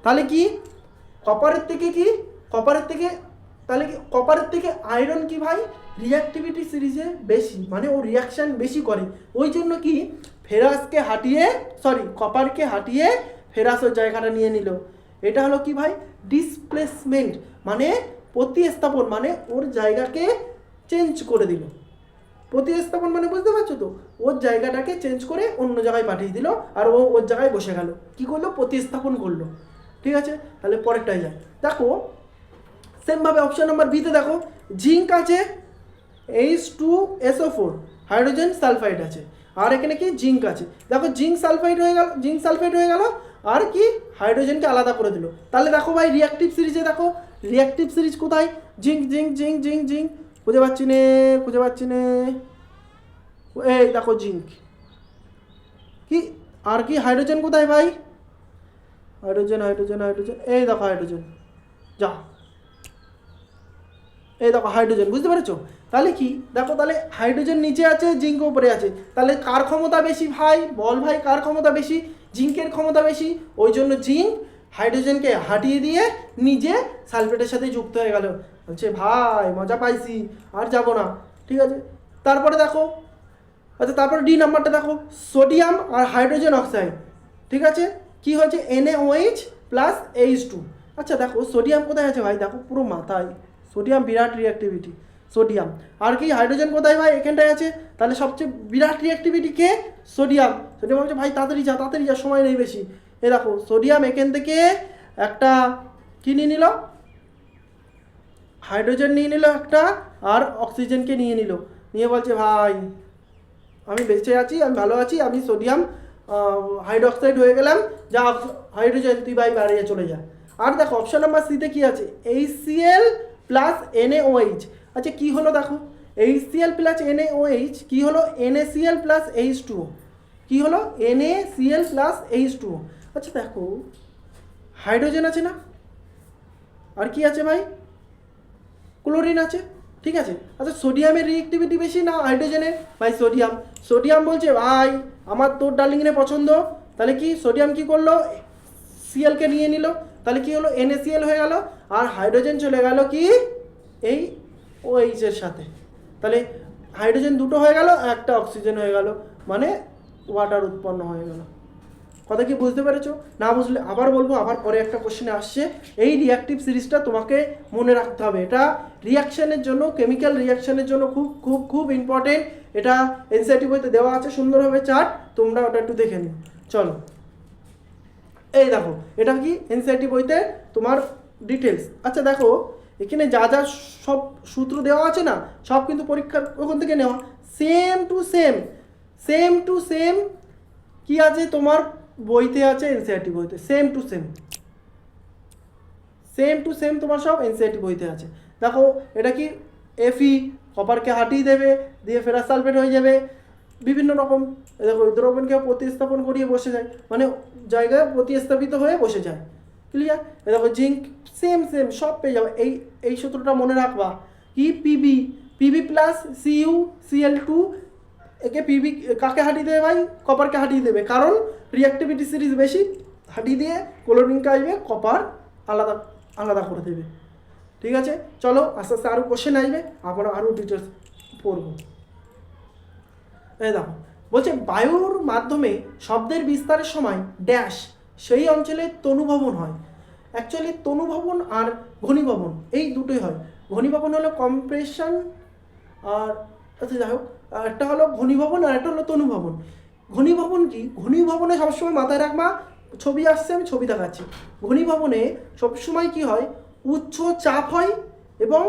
তাহলে কি কপারের থেকে কি, কপারের থেকে, তাহলে কি কপারের থেকে আয়রন কি ভাই রিঅ্যাক্টিভিটি সিরিজে বেশি, মানে ও রিয়াকশান বেশি করে, ওই জন্য কি ফেরাসকে হাঁটিয়ে, সরি কপারকে হাঁটিয়ে ফেরাস ওর জায়গাটা নিয়ে নিল। এটা হলো কি ভাই ডিসপ্লেসমেন্ট, মানে প্রতিস্থাপন, মানে ওর জায়গাকে চেঞ্জ করে দিল, প্রতিস্থাপন মানে বুঝতে পারছো তো, ওর জায়গাটাকে চেঞ্জ করে অন্য জায়গায় পাঠিয়ে দিল, আর ও ওর জায়গায় বসে গেল, কি করলো প্রতিস্থাপন করলো, ঠিক আছে। তাহলে পরেরটাই যায়, দেখো সেমভাবে অপশন নাম্বার বিতে দেখো জিঙ্ক আছে, H2SO4, হাইড্রোজেন সালফাইড আছে, আর এখানে কি জিঙ্ক আছে, দেখো জিঙ্ক সালফাইড হয়ে গেল, জিঙ্ক সালফাইড হয়ে গেল, আর কি হাইড্রোজেনকে আলাদা করে দিল। তাহলে দেখো ভাই রিঅ্যাক্টিভ সিরিজে দেখো, রিঅ্যাক্টিভ সিরিজ কোথায়, zinc zinc zinc zinc zinc, খুঁজে পাচ্ছি নে, খুঁজে পাচ্ছি নে, এই দেখো জিঙ্ক, কি আর কি হাইড্রোজেন কোথায় ভাই, হাইড্রোজেন হাইড্রোজেন হাইড্রোজেন, এই দেখো হাইড্রোজেন, যা এই দেখো হাইড্রোজেন, বুঝতে পেরেছো। তাহলে কি দেখো, তাহলে হাইড্রোজেন নিচে আছে জিঙ্ক উপরে আছে, তাহলে কার ক্ষমতা বেশি ভাই, বল ভাই কার ক্ষমতা বেশি, জিঙ্কের ক্ষমতা বেশি, ওই জন্য জিঙ্ক হাইড্রোজেনকে হাঁটিয়ে দিয়ে নিজে সালফেটের সাথে যুক্ত হয়ে গেল, বলছে ভাই মজা পাইছি আর যাব না, ঠিক আছে। তারপরে দেখো, আচ্ছা তারপরে ডি নাম্বারটা দেখো, সোডিয়াম আর হাইড্রোজেন অক্সাইড, ঠিক আছে, কি হয়েছে NaOH প্লাস H2। আচ্ছা দেখো সোডিয়াম কোথায় আছে ভাই, দেখো পুরো মাথায় সোডিয়াম, বিরাট রিঅ্যাক্টিভিটি সোডিয়াম, আর কি হাইড্রোজেন কোথায় ভাই এখানটায় আছে, তাহলে সবচেয়ে বিরাট রিঅ্যাক্টিভিটি কে, সোডিয়াম, সোডিয়াম হচ্ছে ভাই তাড়াতাড়ি যা সময় নেই বেশি, এ দেখো সোডিয়াম এখান থেকে একটা কি নিয়ে নিল, হাইড্রোজেন নিয়ে নিল একটা, আর অক্সিজেনকে নিয়ে নিল, নিয়ে বলছে ভাই আমি বেঁচে আছি, আমি ভালো আছি, আমি সোডিয়াম হাইড্রোক্সাইড হয়ে গেলাম, যা হাইড্রোজেন তুই ভাই বাড়িয়ে চলে যা। আর দেখো অপশন নাম্বার সিতে কি আছে, HCl প্লাস NaOH। আচ্ছা কি হলো দেখো, HCl প্লাস NaOH কি হলো, NaCl প্লাস H2O, কি হলো NaCl প্লাস H2O। আচ্ছা দেখো হাইড্রোজেন আছে না, আর কি আছে ভাই, ক্লোরিন আছে, ঠিক আছে। আচ্ছা সোডিয়ামের রিঅ্যাক্টিভিটি বেশি না হাইড্রোজেনের, ভাই সোডিয়াম, সোডিয়াম বলছে ভাই আমার তোর ডার্লিংয়ে পছন্দ, তাহলে কি সোডিয়াম কি করলো, সিএলকে নিয়ে নিল, তাহলে কি হলো NaCl হয়ে গেল, আর হাইড্রোজেন চলে গেল কি এই OH এর সাথে, তাহলে হাইড্রোজেন দুটো হয়ে গেল, একটা অক্সিজেন হয়ে গেল, মানে ওয়াটার উৎপন্ন হয়ে গেল। কথা কি বুঝতে পেরেছো? না বুঝলে আবার বলবো, আবার পরে একটা কোশ্চেনে আসছে। এই রিঅ্যাকটিভ সিরিজটা তোমাকে মনে রাখতে হবে, এটা রিয়াকশনের জন্য, কেমিক্যাল রিয়াকশনের জন্য খুব খুব খুব ইম্পর্টেন্ট। এটা এনসিইআরটি বইতে দেওয়া আছে সুন্দরভাবে চার্ট, তোমরা ওটা একটু দেখে নিও। চলো এই দেখো এটা কি এনসিইআরটি বইতে তোমার ডিটেলস। আচ্ছা দেখো এখানে যা যা সব সূত্র দেওয়া আছে না, সব কিন্তু পরীক্ষার ওখান থেকে নেওয়া, same to same, same to same কি আছে তোমার বইতে আছে, এনসিইআরটি বইতে same to same, same to same তোমার সব এনসিইআরটি বইতে আছে। দেখো এটা কি Fe কপারকে হাটিয়ে দেবে, দিয়ে ফেরাস সালফেট হয়ে যাবে, বিভিন্ন রকম দেখো দ্রবণকে প্রতিস্থাপন করিয়ে বসে যায়, মানে জায়গায় প্রতিস্থাপিত হয়ে বসে যায়, ক্লিয়ার। দেখো জিঙ্ক সেম সেম সব পেয়ে যাবে। এই সূত্রটা মনে রাখবা, কি পিবি প্লাস CuCl2, একে পিবি কাকে হাঁটিয়ে দেবে ভাই, কপারকে হাঁটিয়ে দেবে, কারণ রিঅ্যাক্টিভিটি সিরিজ বেশি, হাঁটিয়ে দিয়ে ক্লোরিনকে আসবে, কপার আলাদা আলাদা করে দেবে, ঠিক আছে। চলো আস্তে আস্তে আরও কোশ্চেন আসবে, আমরা আরও ডিটেলস পড়ব। এই দেখো বলছে বায়ুর মাধ্যমে শব্দের বিস্তারের সময় ড্যাশ সেই অঞ্চলে তনুভবন হয়। অ্যাকচুয়ালি তনুভবন আর ঘনীভবন এই দুটোই হয়। ঘনীভবন হলো কম্প্রেশন, আর আচ্ছা যাই হোক, একটা হলো ঘনীভবন আর একটা হলো তনুভবন। ঘনীভবন কি, ঘনীভবনে সবসময় মাথায় রাখবা, ছবি আসছে আমি ছবি দেখাচ্ছি। ঘনীভবনে সবসময় কি হয়, উচ্চ চাপ হয় এবং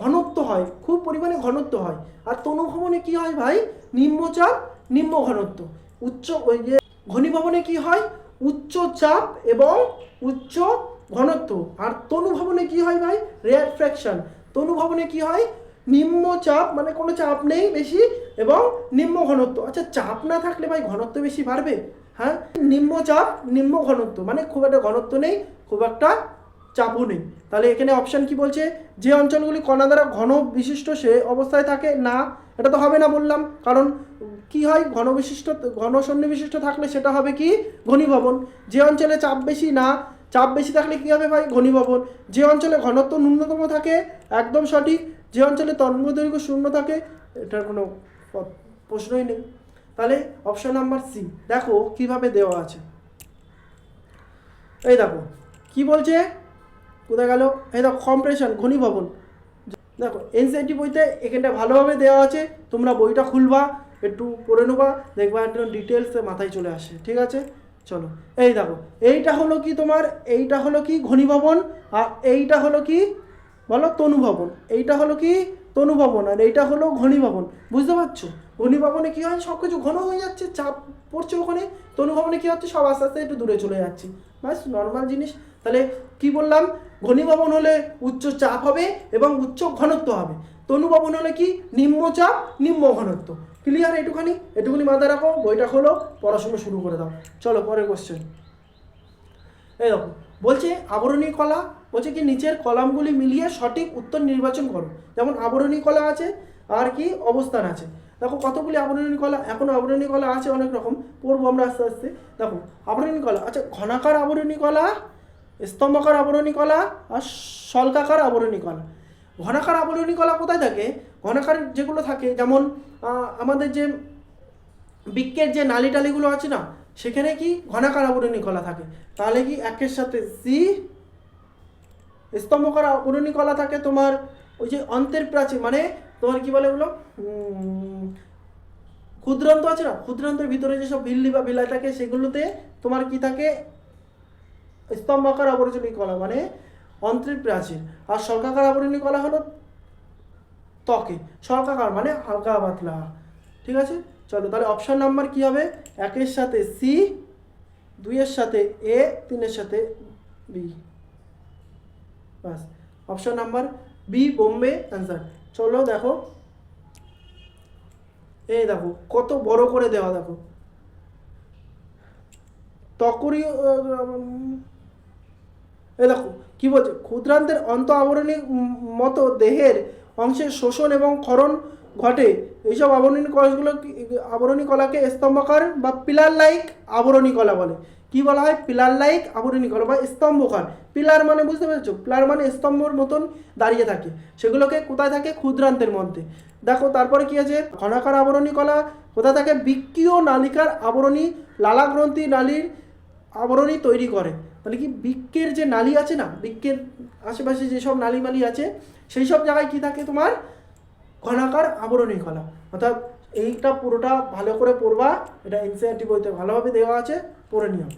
ঘনত্ব হয়, খুব পরিমাণে ঘনত্ব হয়। আর তনুভবনে কি হয় ভাই, নিম্নচাপ নিম্ন ঘনত্ব। ওই যে ঘনীভবনে কি হয়, উচ্চ চাপ এবং উচ্চ ঘনত্ব। আর তনুভবনে কি হয় ভাই, রেফ্র্যাকশন। তনুভবনে কি হয়, নিম্ন চাপ মানে কোনো চাপ নেই বেশি, এবং নিম্ন ঘনত্ব। আচ্ছা চাপ না থাকলে ভাই ঘনত্ব বেশি বাড়বে, হ্যাঁ, নিম্ন চাপ নিম্ন ঘনত্ব মানে খুব একটা ঘনত্ব নেই, খুব একটা চাপও নেই। তাহলে এখানে অপশান কি বলছে, যে অঞ্চলগুলি কণা দ্বারা ঘন বিশিষ্ট সে অবস্থায় থাকে না, এটা তো হবে না বললাম, কারণ কি হয় ঘন সন্নিবিশিষ্ট থাকলে সেটা হবে কি ঘনীভবন। যে অঞ্চলে চাপ বেশি না, চাপ বেশি থাকলে কী হবে ভাই ঘনীভবন। যে অঞ্চলে ঘনত্ব ন্যূনতম থাকে একদম সঠিক, যে অঞ্চলে তরঙ্গদৈর্ঘ্য শূন্য থাকে এটার কোনো প্রশ্নই নেই। তাহলে অপশন নাম্বার সি দেখো কিভাবে দেওয়া আছে, এই দেখো কি বলছে, কোথায় গেল, এই দেখো কম্প্রেশন ঘনীভবন। দেখো এনসিইআরটি বইতে এখানটা ভালোভাবে দেওয়া আছে, তোমরা বইটা খুলবা একটু পড়ে নেবা, দেখবা একদম ডিটেলসে মাথায় চলে আসে, ঠিক আছে। চলো এই দেখো এইটা হলো কি তোমার, এইটা হলো কি ঘনীভবন, আর এইটা হলো কি বলো তনুভবন। এইটা হলো কি তনুভবন, আর এইটা হলো ঘনীভবন, বুঝতে পারছো। ঘনীভবনে কী হয়, সব কিছু ঘন হয়ে যাচ্ছে, চাপ পড়ছে ওখানে। তনুভবনে কী হচ্ছে, সব আস্তে আস্তে একটু দূরে চলে যাচ্ছে, ব্যাস নর্মাল জিনিস। তাহলে কি বললাম, ঘনীভবন হলে উচ্চ চাপ হবে এবং উচ্চ ঘনত্ব হবে। তনুভবন হলে কি নিম্ন চাপ নিম্ন ঘনত্ব। ক্লিয়ার, এটুকুনি মাথায় রাখো, বইটা খোলো, পড়াশোনা শুরু করে দাও। চলো পরের কোশ্চেন। এই দেখো বলছে আবরণী কলা, বলছে কি নিচের কলামগুলি মিলিয়ে সঠিক উত্তর নির্বাচন করো। যেমন আবরণী কলা আছে আর কি অবস্থান আছে। দেখো কতগুলি আবরণী কলা, এখনও আবরণী কলা আছে অনেক রকম, পড়বো আমরা আস্তে আস্তে। দেখো আবরণী কলা, আচ্ছা ঘনাকার আবরণী কলা, স্তম্ভাকার আবরণী কলা আর শল্কাকার আবরণী কলা। ঘনাকার আবরণী কলা কোথায় থাকে, ঘনাকার যেগুলো থাকে যেমন আমাদের যে বৃক্কের যে নালী টালিগুলো আছে না, সেখানে কি ঘনাকার আবরণী কলা থাকে। তাহলে কি একের সাথে সি। স্তম্ভকার আবরণী কলা থাকে তোমার ওই যে অন্তের প্রাচীর, মানে তোমার কি বলে ওগুলো ক্ষুদ্রান্ত আছে না, ক্ষুদ্রান্তের ভিতরে যেসব ভিল্লি বা বিলাই থাকে সেগুলোতে তোমার কি থাকে স্তম্ভাকার আবরণী কলা, মানে অন্ত্রের প্রাচীর। আর শল্কাকার আবরণী কলা হলো ত্বকে। শল্কাকার মানে হালকা পাতলা। ঠিক আছে, চলো তাহলে অপশান নাম্বার কী হবে? 1-এর সাথে সি, 2-এর সাথে এ, 3-এর সাথে বি। বাস, option number B Bombay answer. চলো দেখো, এই দেখো কত বড় করে দেওয়া, দেখো ত্বকরীয়, এই দেখো কি বলছে, ক্ষুদ্রান্তের অন্ত আবরণী মতো দেহের অংশের শোষণ এবং ক্ষরণ ঘটে। এইসব আবরণী কলাকে স্তম্ভকার বা পিলার লাইক আবরণী কলা বলে। কি বলা হয়? পিলার লাইক আবরণী কলা বা স্তম্ভকার। পিলার মানে বুঝতে পেরেছো? পিলার মানে স্তম্ভর মতন দাঁড়িয়ে থাকে। সেগুলোকে কোথায় থাকে? ক্ষুদ্রান্তের মধ্যে। দেখো তারপরে কি আছে? ঘনাকার আবরণী কলা কোথায় থাকে? বৃক্কীয় নালিকার আবরণী, লালাগ্রন্থি নালীর আবরণী তৈরি করে। মানে কি, বৃক্কের যে নালী আছে না, বৃক্কের আশেপাশে যেসব নালী আছে সেই সব জায়গায় কি থাকে তোমার? ঘনাকার আবরণী কলা। অর্থাৎ এইটা পুরোটা ভালো করে পড়বা, এটা এনসিইআরটি বইতে ভালোভাবে দেওয়া আছে, পড়ে নিও।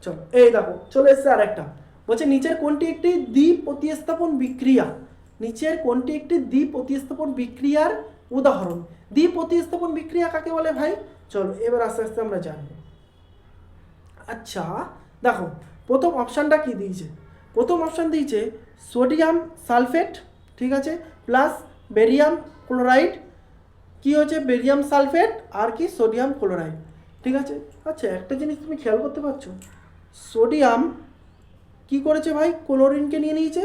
চলো এই দেখো চলে এসছে আর একটা, বলছে নিচের কোনটি একটি দ্বি-প্রতিস্থাপন বিক্রিয়া? নিচের কোনটি একটি দ্বি-প্রতিস্থাপন বিক্রিয়ার উদাহরণ? দ্বি-প্রতিস্থাপন বিক্রিয়া কাকে বলে ভাই? চলো এবার আস্তে আস্তে আমরা জানবো। আচ্ছা দেখো, প্রথম অপশানটা কি দিয়েছে? প্রথম অপশান দিয়েছে সোডিয়াম সালফেট, ঠিক আছে, প্লাস বেরিয়াম ক্লোরাইড। কি হচ্ছে? বেরিয়াম সালফেট আর কি সোডিয়াম ক্লোরাইড, ঠিক আছে। আচ্ছা একটা জিনিস তুমি খেয়াল করতে পারছো, সোডিয়াম কি করেছে ভাই? ক্লোরিনকে নিয়ে নিয়েছে,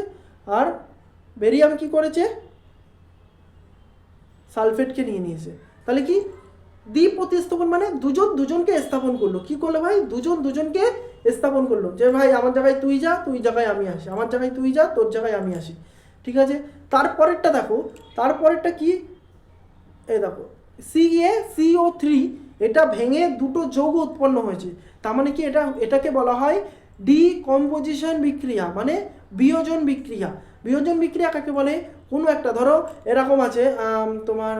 আর বেরিয়াম কি করেছে? সালফেটকে নিয়ে নিয়েছে। তাহলে কি দ্বি-প্রতিস্থাপন মানে দুজনকে স্থাপন করলো। কি করলো ভাই? দুজনকে স্থাপন করলো, যে ভাই আমার জায়গায় তুই যা, তুই জায়গায় আমি আসি, আমার জায়গায় তুই যা, তোর জায়গায় আমি আসি, ঠিক আছে। তারপরেরটা দেখো, তারপরেরটা কি? এই দেখো CaCO3, এটা ভেঙে দুটো যৌগ উৎপন্ন হয়েছে। তার মানে কি এটাকে বলা হয় ডিকম্পোজিশন বিক্রিয়া, মানে বিয়োজন বিক্রিয়া। বিয়োজন বিক্রিয়া কাকে বলে? কোনো একটা ধরো এরকম আছে তোমার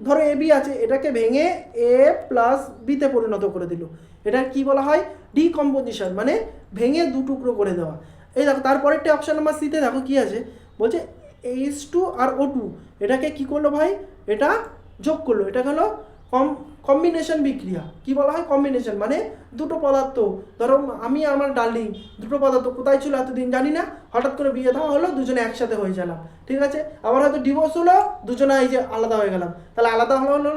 ধরো AB আছে, এটাকে ভেঙে A+Bতে পরিণত করে দিল, এটা কি বলা হয়? ডিকম্পোজিশন, মানে ভেঙে দু টুকরো করে দেওয়া। এই দেখো তারপরেরটা অপশান নাম্বার সিতে দেখো কি আছে, বলছে H2 আর O2, এটাকে কি করলো ভাই? এটা যোগ করলো, এটা হলো কম্বিনেশন বিক্রিয়া। কি বলা হয়? কম্বিনেশন, মানে দুটো পদার্থ, ধরো আমি আমার ডার্লিং, দুটো পদার্থ কোথায় ছিল এতদিন জানি না, হঠাৎ করে বিয়ে দেওয়া হলো, দুজনে একসাথে হয়ে গেলাম, ঠিক আছে। আবার হয়তো ডিভোর্স হলো, দুজনে এই যে আলাদা হয়ে গেলাম, তাহলে আলাদা হলো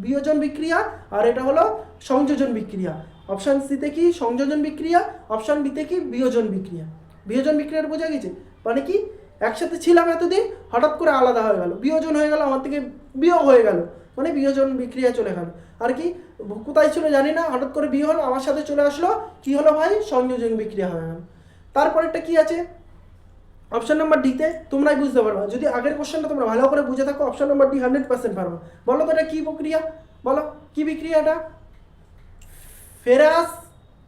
বিয়োজন বিক্রিয়া, আর এটা হলো সংযোজন বিক্রিয়া। অপশান সিতে কি? সংযোজন বিক্রিয়া। অপশান বিতে কি? বিয়োজন বিক্রিয়া। বিয়োজন বিক্রিয়াটা বোঝা গেছে? মানে কি, একসাথে ছিলাম এতদিন, হঠাৎ করে আলাদা হয়ে গেল, বিয়োজন হয়ে গেল, আমার থেকে বিয়োগ হয়ে গেল, মানে বিয়োজন বিক্রিয়া চলে গেল। আর কি, কোথায় ছিল জানি না, হঠাৎ করে বিয়ে হলো, আমার সাথে চলে আসলো, কি হলো ভাই? সংযোজন বিক্রিয়া হয়ে গেল। তারপরেরটা কি আছে? অপশান নাম্বার ডিতে তোমরাই বুঝতে পারবা, যদি আগের কোশ্চেনটা তোমরা ভালো করে বুঝে থাকো, অপশান নাম্বার ডি 100% পারবা। বলো তো এটা কী প্রক্রিয়া? বলো কি বিক্রিয়া এটা? ফেরাস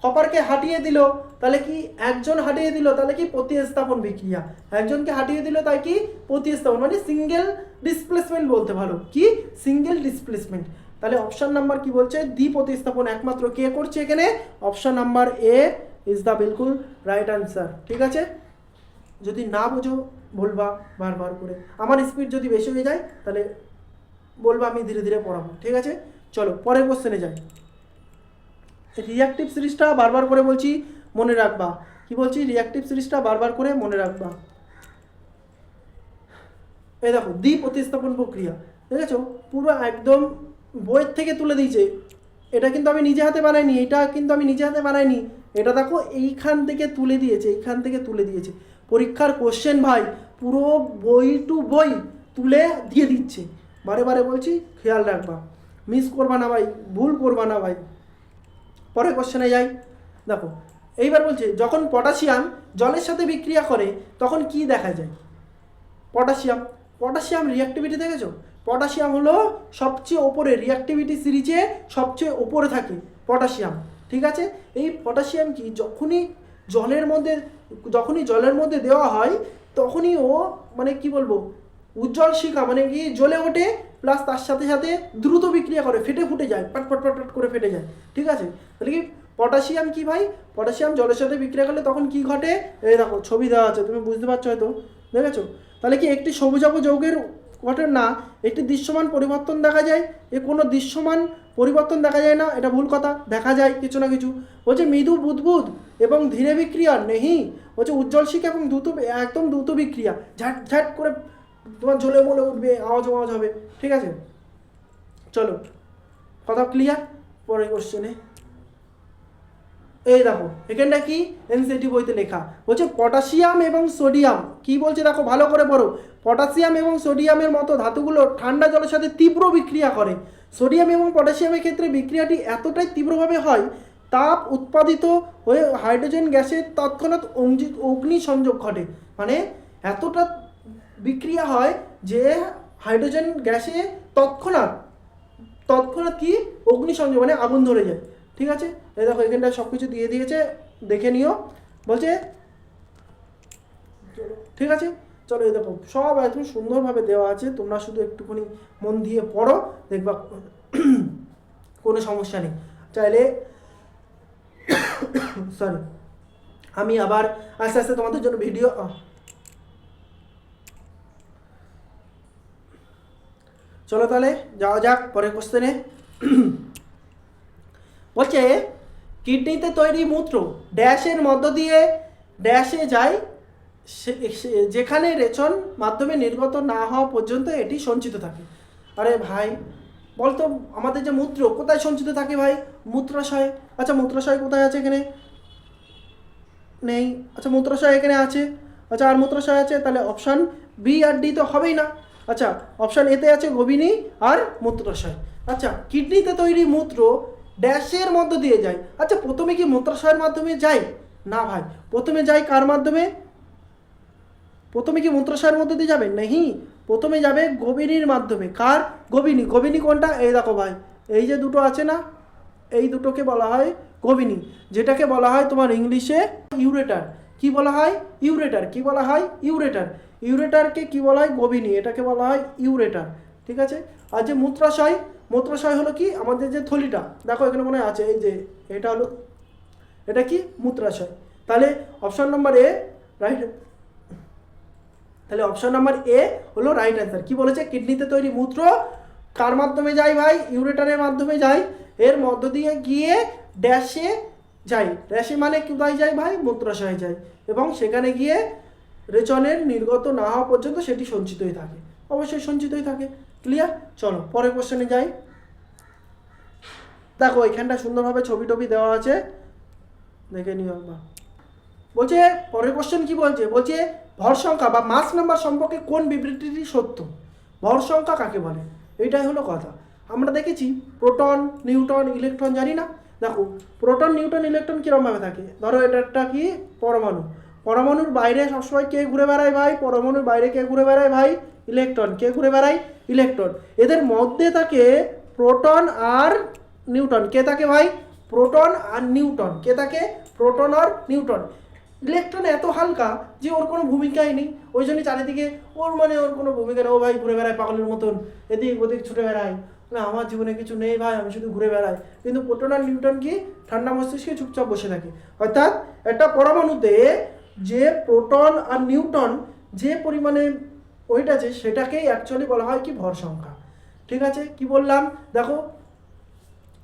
কপারকে হাঁটিয়ে দিল, তাহলে কি একজন হাঁটিয়ে দিল, তাহলে কি প্রতিস্থাপন বিক্রিয়া। একজনকে হাঁটিয়ে দিল, তাই কি প্রতিস্থাপন, মানে সিঙ্গেল ডিসপ্লেসমেন্ট বলতে পারো। কি? Single displacement. তাহলে অপশান নাম্বার কি বলছে? দ্বি প্রতিস্থাপন একমাত্র কে করছে এখানে? Option number A is the বিলকুল রাইট আনসার, ঠিক আছে। যদি না বোঝো বলবা বারবার করে, আমার স্পিড যদি বেশি হয়ে যায় তাহলে বলবা, আমি ধীরে ধীরে পড়াবো, ঠিক আছে। চলো পরের কোশ্চেনে যাই। রিঅ্যাকটিভ সিরিজটা বারবার করে বলছি, মনে রাখবা। কি বলছি? রিঅ্যাকটিভ সিরিজটা বারবার করে মনে রাখবা। এই দেখো দ্বি প্রতিস্থাপন প্রক্রিয়া, দেখেছো পুরো একদম বইয়ের থেকে তুলে দিয়েছে। এটা কিন্তু আমি নিজে হাতে বানাইনি, এটা দেখো এইখান থেকে তুলে দিয়েছে, এইখান থেকে তুলে দিয়েছে। পরীক্ষার কোশ্চেন ভাই পুরো বই টু বই তুলে দিয়ে দিচ্ছে। বারে বারে বলছি, খেয়াল রাখবা, মিস করবা না ভাই, ভুল করবা না ভাই। পরে কোশ্চেনে যাই। দেখো এইবার বলছে, যখন পটাশিয়াম জলের সাথে বিক্রিয়া করে তখন কি দেখা যায়? পটাশিয়াম রিঅ্যাক্টিভিটি দেখেছো? পটাশিয়াম হলো সবচেয়ে ওপরে, রিঅ্যাক্টিভিটি সিরিজে সবচেয়ে ওপরে থাকে পটাশিয়াম, ঠিক আছে। এই পটাশিয়াম কি যখনই জলের মধ্যে দেওয়া হয় তখনই ও, মানে কি বলবো, উজ্জ্বল শিখা, মানে কি জ্বলে ওঠে, প্লাস তার সাথে সাথে দ্রুত বিক্রিয়া করে, ফুটে যায়, পাট পাট পাট পাট করে ফেটে যায়, ঠিক আছে। তাহলে কি পটাশিয়াম কি ভাই, পটাশিয়াম জলের সাথে বিক্রিয়া করলে তখন কি ঘটে, এই দেখো ছবি দেওয়া আছে, তুমি বুঝতে পারছো হয়তো, দেখেছো? তাহলে কি একটি সবুজাভ যৌগের ঘটে না, একটি দৃশ্যমান পরিবর্তন দেখা যায়, এ কোনো দৃশ্যমান পরিবর্তন দেখা যায় না, এটা ভুল কথা, দেখা যায় কিছু না কিছু। বলছে মৃদু বুদবুদ এবং ধীরে বিক্রিয়া নেহি, বলছে উজ্জ্বল শিখা এবং দ্রুত, একদম দ্রুত বিক্রিয়া, ঝাট ঝাট করে তোমার জ্বলে মলে উঠবে, আওয়াজ আওয়াজ হবে, ঠিক আছে? চলো কথা ক্লিয়ার। পরের কোশ্চেনে এই দেখো এখানটা কি এনসিইআরটি বইতে লেখা, বলছে পটাশিয়াম এবং সোডিয়াম, কি বলছে দেখো ভালো করে পড়ো, পটাশিয়াম এবং সোডিয়ামের মতো ধাতুগুলো ঠান্ডা জলের সাথে তীব্র বিক্রিয়া করে। সোডিয়াম এবং পটাশিয়ামের ক্ষেত্রে বিক্রিয়াটি এতটাই তীব্রভাবে হয়, তাপ উৎপাদিত হয়ে হাইড্রোজেন গ্যাসের তৎক্ষণাৎ অগ্নিসংযোগ ঘটে। মানে এতটা বিক্রিয়া হয় যে হাইড্রোজেন গ্যাসে তৎক্ষণাৎ কি অগ্নিসংযোগ, মানে আগুন ধরে যায়, ঠিক আছে? এই দেখো এখানটা সব কিছু দিয়ে দিয়েছে, দেখে নিও। বলছে ঠিক আছে, চলো এই দেখো সব একদম সুন্দরভাবে দেওয়া আছে, তোমরা শুধু একটুখানি মন দিয়ে পড়ো, দেখবা কোনো সমস্যা নেই। চাইলে সরি আমি আবার আস্তে আস্তে তোমাদের জন্য ভিডিও, চলো তাহলে যাওয়া যাক পরের কোশ্চেনে। বলছে কিডনিতে তৈরি মূত্র ড্যাশের মধ্য দিয়ে ড্যাশে যায়, যেখানে রেচন মাধ্যমে নির্গত না হওয়া পর্যন্ত এটি সঞ্চিত থাকে। আরে ভাই বলতো আমাদের যে মূত্র কোথায় সঞ্চিত থাকে ভাই, মূত্রাশয়। আচ্ছা মূত্রাশয় কোথায় আছে, এখানে নেই। আচ্ছা মূত্রাশয় এখানে আছে, আচ্ছা আর মূত্রাশয় আছে, তাহলে অপশান বি আর ডি তো হবেই না। আচ্ছা অপশান এতে আছে গভীনী আর মূত্রাশয়। আচ্ছা কিডনিতে তৈরি মূত্র ড্যাশের মধ্য দিয়ে যায়, আচ্ছা প্রথমে কি মূত্রাশয়ের মাধ্যমে যায়? না ভাই, প্রথমে যায় কার মাধ্যমে, প্রথমে কি মূত্রাশয়ের মধ্যে দিয়ে যাবে? নেই, প্রথমে যাবে গভীনীর মাধ্যমে। কার? গভীনী। গভীনী কোনটা? এই দেখো ভাই এই যে দুটো আছে না, এই দুটোকে বলা হয় গভীনী, যেটাকে বলা হয় তোমার ইংলিশে ইউরেটার। কি বলা হয়? ইউরেটার। কি বলা হয়? ইউরেটার। ইউরেটারকে কি বলা হয়? গভীনী, এটাকে বলা হয় ইউরেটার, ঠিক আছে? আর যে মূত্রাশয়, মূত্রাশয় হলো কি আমাদের যে থলিটা, দেখো এখানে মনে আছে এই যে এটা হলো, এটা কি মূত্রাশয়। তাহলে অপশন নাম্বার এ রাইট, তাহলে অপশন নাম্বার এ হলো রাইট অ্যান্সার। কি বলেছে? কিডনিতে তৈরি মূত্র কার মাধ্যমে যায় ভাই? ইউরেটারের মাধ্যমে যায়, এর মধ্য দিয়ে গিয়ে ড্যাশে যায়। ড্যাশে মানে কোথায় যায় ভাই? মূত্রাশয়ে যায়, এবং সেখানে গিয়ে রেচনের নির্গত না হওয়া পর্যন্ত সেটি সঞ্চিতই থাকে, অবশ্যই সঞ্চিতই থাকে। ক্লিয়ার? চলো পরের কোশ্চেনে যাই। দেখো এখানটা সুন্দরভাবে ছবি টবি দেওয়া আছে, দেখে নিও একবার। বলছে পরের কোশ্চেন কি বলছে, বলছে ভর সংখ্যা বা মাস নাম্বার সম্পর্কে কোন বিবৃতিটি সত্য? ভর সংখ্যা কাকে বলে, এইটাই হলো কথা। আমরা দেখেছি প্রোটন, নিউট্রন, ইলেকট্রন, জানি না? দেখো প্রোটন, নিউট্রন, ইলেকট্রন কীরকমভাবে থাকে, ধরো এটা একটা কি পরমাণু, পরমাণুর বাইরে সবসময় কে ঘুরে বেড়ায় ভাই? পরমাণুর বাইরে কে ঘুরে বেড়ায় ভাই? ইলেকট্রন। কে ঘুরে বেড়ায়? ইলেকট্রন। এদের মধ্যে থাকে প্রোটন আর নিউট্রন। কে থাকে ভাই? প্রোটন আর নিউট্রন। কে থাকে? প্রোটন আর নিউট্রন। ইলেকট্রন এত হালকা যে ওর কোনো ভূমিকাই নেই, ওই জন্য চারিদিকে ওর মানে ওর কোনো ভূমিকা নেই, ও ভাই ঘুরে বেড়ায় পাগলের মতন, এদিক ওদিক ছুটে বেড়ায়, না আমার জীবনে কিছু নেই ভাই, আমি শুধু ঘুরে বেড়াই। কিন্তু প্রোটন আর নিউট্রন কি ঠান্ডা মস্তিষ্কে চুপচাপ বসে থাকে। অর্থাৎ একটা পরমাণুতে যে প্রোটন আর নিউট্রন যে পরিমাণে ওয়েট আছে সেটাকেই অ্যাকচুয়ালি বলা হয় কি ভর সংখ্যা। ঠিক আছে, কি বললাম দেখো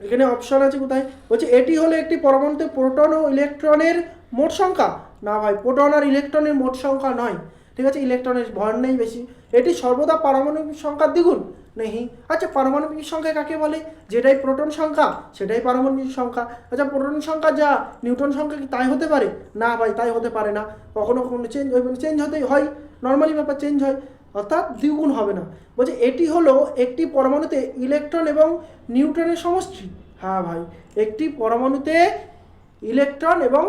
এখানে অপশন আছে কোথায়, বলছে এটি হলো একটি পরমাণুতে প্রোটন ও ইলেকট্রনের মোট সংখ্যা। না ভাই, প্রোটন আর ইলেকট্রনের মোট সংখ্যা নয়, ঠিক আছে? ইলেকট্রনের ভর নেই বেশি, এটি সর্বদা পারমাণবিক সংখ্যার দ্বিগুণ নেই। আচ্ছা পারমাণবিক সংখ্যা কাকে বলে? যেটাই প্রোটন সংখ্যা সেটাই পারমাণবিক সংখ্যা। আচ্ছা প্রোটন সংখ্যা যা, নিউট্রন সংখ্যা কি তাই হতে পারে? না ভাই, তাই হতে পারে না, কখনো কখনো চেঞ্জ হতেই হয়, নর্মালি ব্যাপার চেঞ্জ হয়, অর্থাৎ দ্বিগুণ হবে না। বলছে এটি হলো একটি পরমাণুতে ইলেকট্রন এবং নিউট্রনের সমষ্টি। হ্যাঁ ভাই, একটি পরমাণুতে ইলেকট্রন এবং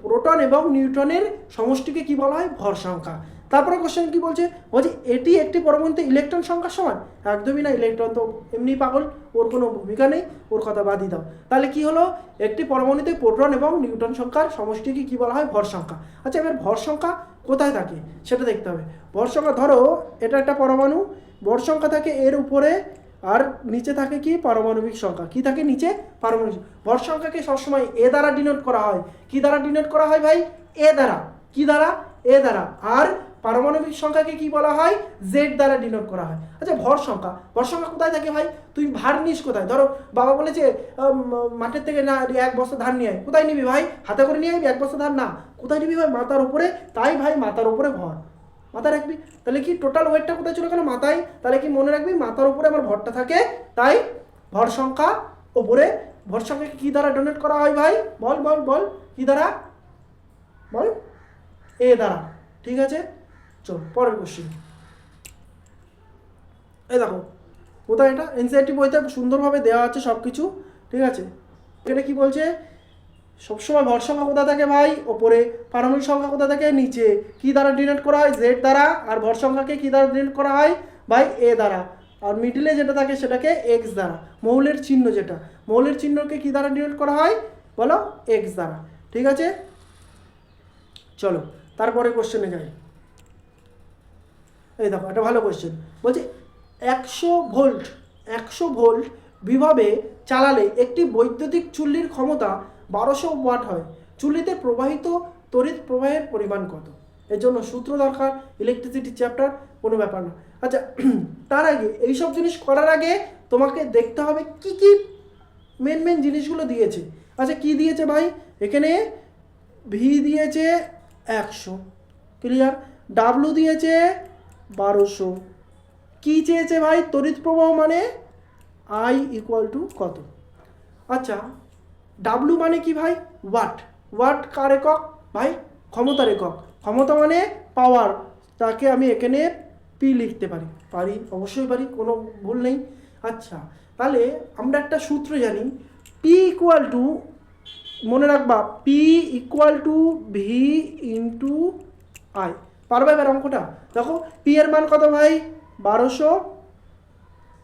প্রোটন এবং নিউট্রনের সমষ্টিকে কি বলা হয়? ভর সংখ্যা। তারপরে কোশ্চেন কি বলছে, বলছে এটি একটি পরমাণুতে ইলেকট্রন সংখ্যার সমান। একদমই না, ইলেকট্রন তো এমনি পাগল, ওর কোনো ভূমিকা নেই, ওর কথা বাদই দাও। তাহলে কি হলো? একটি পরমাণুতে প্রোটন এবং নিউট্রন সংখ্যার সমষ্টিকে কি বলা হয়? ভর সংখ্যা। আচ্ছা এবার ভর সংখ্যা কোথায় থাকে সেটা দেখতে হবে। ভর সংখ্যা, ধরো এটা একটা পরমাণু, ভর সংখ্যা থাকে এর উপরে আর নিচে থাকে কি পারমাণবিক সংখ্যা, কি থাকে নিচে পারমাণবিক। ভর সংখ্যাকে সবসময় এ দ্বারা ডিনোট করা হয়, কি দ্বারা ডিনোট করা হয় ভাই, এ দ্বারা, কি দ্বারা, এ দ্বারা। আর পারমাণবিক সংখ্যাকে কি বলা হয়, জেড দ্বারা ডিনোট করা হয়। আচ্ছা ভর সংখ্যা, ভর সংখ্যা কোথায় থাকে ভাই, তুই ভার নিস কোথায়, ধরো বাবা বলেছে মাঠের থেকে না 1 বস্তা ধান নিয়ে আয়, কোথায় নিবি ভাই, হাতে করে নিয়ে আইবি 1 বস্তা ধান, না কোথায় নিবি ভাই, মাথার উপরে। তাই ভাই মাথার উপরে ভর, মাথায় রাখবি। তাহলে কি টোটাল ওয়েটটা কোথায় চলে গেল, মাথায়। তাহলে কি মনে রাখবি, মাথার উপরে আমার ভরটা থাকে। তাই ভর সংখ্যা ওপরে, ভর সংখ্যাকে কি দ্বারা ডোনেট করা হয় ভাই, বল বল বল, কি দ্বারা বল, এ দ্বারা। ঠিক আছে, চল পরের কোশ্চেন। এই দেখো কোথায়, এটা এনসিইআরটি বইতে সুন্দরভাবে দেওয়া আছে সব কিছু। ঠিক আছে, এটা কি বলছে, সবসময় ভর সংখ্যা কোথা থাকে ভাই, ওপরে। পারমাণবিক সংখ্যা কোথা থাকে, নিচে। কি দ্বারা ডিনোট করা হয়, জেড দ্বারা। আর ভর সংখ্যাকে কি দ্বারা ডিনোট করা হয় ভাই, এ দ্বারা। আর মিডিলে যেটা থাকে সেটাকে এক্স দ্বারা। মৌলের চিহ্ন যেটা, মৌলের চিহ্নকে কি দ্বারা ডিনোট করা হয় বলো, এক্স দ্বারা। ঠিক আছে, চলো তারপরে কোশ্চেনে যাই। এই দেখো একটা ভালো কোশ্চেন বলছে 100 ভোল্ট বিভবে চালালে একটি বৈদ্যুতিক চুল্লির ক্ষমতা 1200 ওয়াট হয়, চুল্লিতে প্রবাহিত তড়িৎ প্রবাহের পরিমাণ কত। এর জন্য সূত্র দরকার, ইলেকট্রিসিটি চ্যাপ্টার, কোনো ব্যাপার না। আচ্ছা তার আগে এইসব জিনিস করার আগে তোমাকে দেখতে হবে কি কি মেন জিনিসগুলো দিয়েছে। আচ্ছা কি দিয়েছে ভাই, এখানে ভি দিয়েছে 100, ক্লিয়ার। ডাব্লু দিয়েছে 1200। কি চেয়েছে ভাই, তড়িৎ প্রবাহ মানে আই ইকুয়াল টু কত। আচ্ছা ডাব্লু মানে কি ভাই, ওয়াট। ওয়াট কার একক ভাই, ক্ষমতার একক। ক্ষমতা মানে পাওয়ার, তাকে আমি এখানে পি লিখতে পারি, পারি অবশ্যই পারি, কোনো ভুল নেই। আচ্ছা তাহলে আমরা একটা সূত্র জানি, পি ইকুয়াল টু, মনে রাখবা, P equal to V into I. পারবে এবার অঙ্কটা, দেখো পি এর মান কত ভাই, 1200।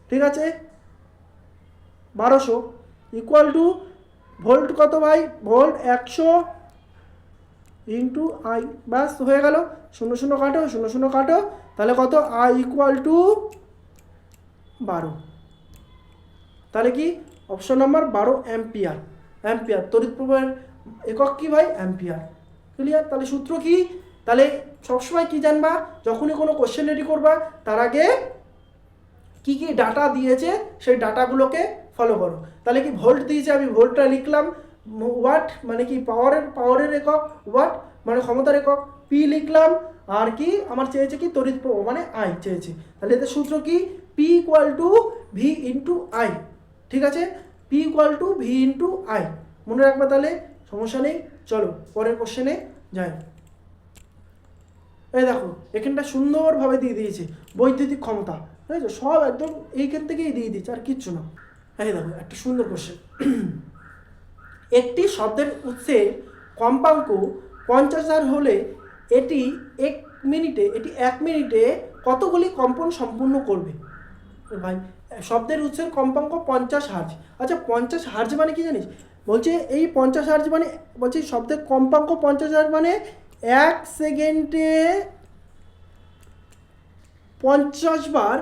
ঠিক আছে, 1200 ইকুয়াল টু ভোল্ট কত ভাই, ভোল্ট 100 ইন্টু আই। ব্যাস হয়ে গেল, 0 কাটো, 0 কাটো, তাহলে কত, আই ইকুয়াল টু 12। তাহলে কি অপশন নাম্বার 12 অ্যাম্পিয়ার। অ্যাম্পিয়ার তড়িৎ প্রবাহের একক কি ভাই, অ্যাম্পিয়ার। ক্লিয়ার, তাহলে সূত্র কি, তাহলে সবসময় কি জানবা, যখনই কোনো কোশ্চেন রেডি করবা তার আগে কি কি ডাটা দিয়েছে সেই ডাটাগুলোকে ফলো করো। তাহলে কি ভোল্ট দিয়েছে, আমি ভোল্টটা লিখলাম। ওয়াট মানে কি পাওয়ারের একক, ওয়াট মানে ক্ষমতার একক, পি লিখলাম। আর কি আমার চেয়েছে কি, তড়িৎ প্রবাহ মানে আই চেয়েছে। তাহলে এতে সূত্র কি, P equal to V into I. ঠিক আছে, P equal to V into I, মনে রাখবা। তাহলে সমস্যা নেই, চলো পরের কোশ্চেনে যাই। এই দেখো এখানটা সুন্দরভাবে দিয়ে দিয়েছে বৈদ্যুতিক ক্ষমতা, ঠিক আছে, সব একদম এইখান থেকেই দিয়ে দিয়েছে, আর কিচ্ছু না। এই দেখো একটা সুন্দর কোশ্চেন, একটি শব্দের উৎসে কম্পাঙ্ক 50,000 হলে এটি 1 মিনিটে কতগুলি কম্পন সম্পূর্ণ করবে ভাই। শব্দের উৎসের কম্পাঙ্ক 50 হার্জ। আচ্ছা 50 হার্জ মানে কি জানিস, বলছে এই 50 হার্জ মানে, বলছে শব্দের কম্পাঙ্ক 50 হার্জ মানে 1 সেকেন্ডে 50 বার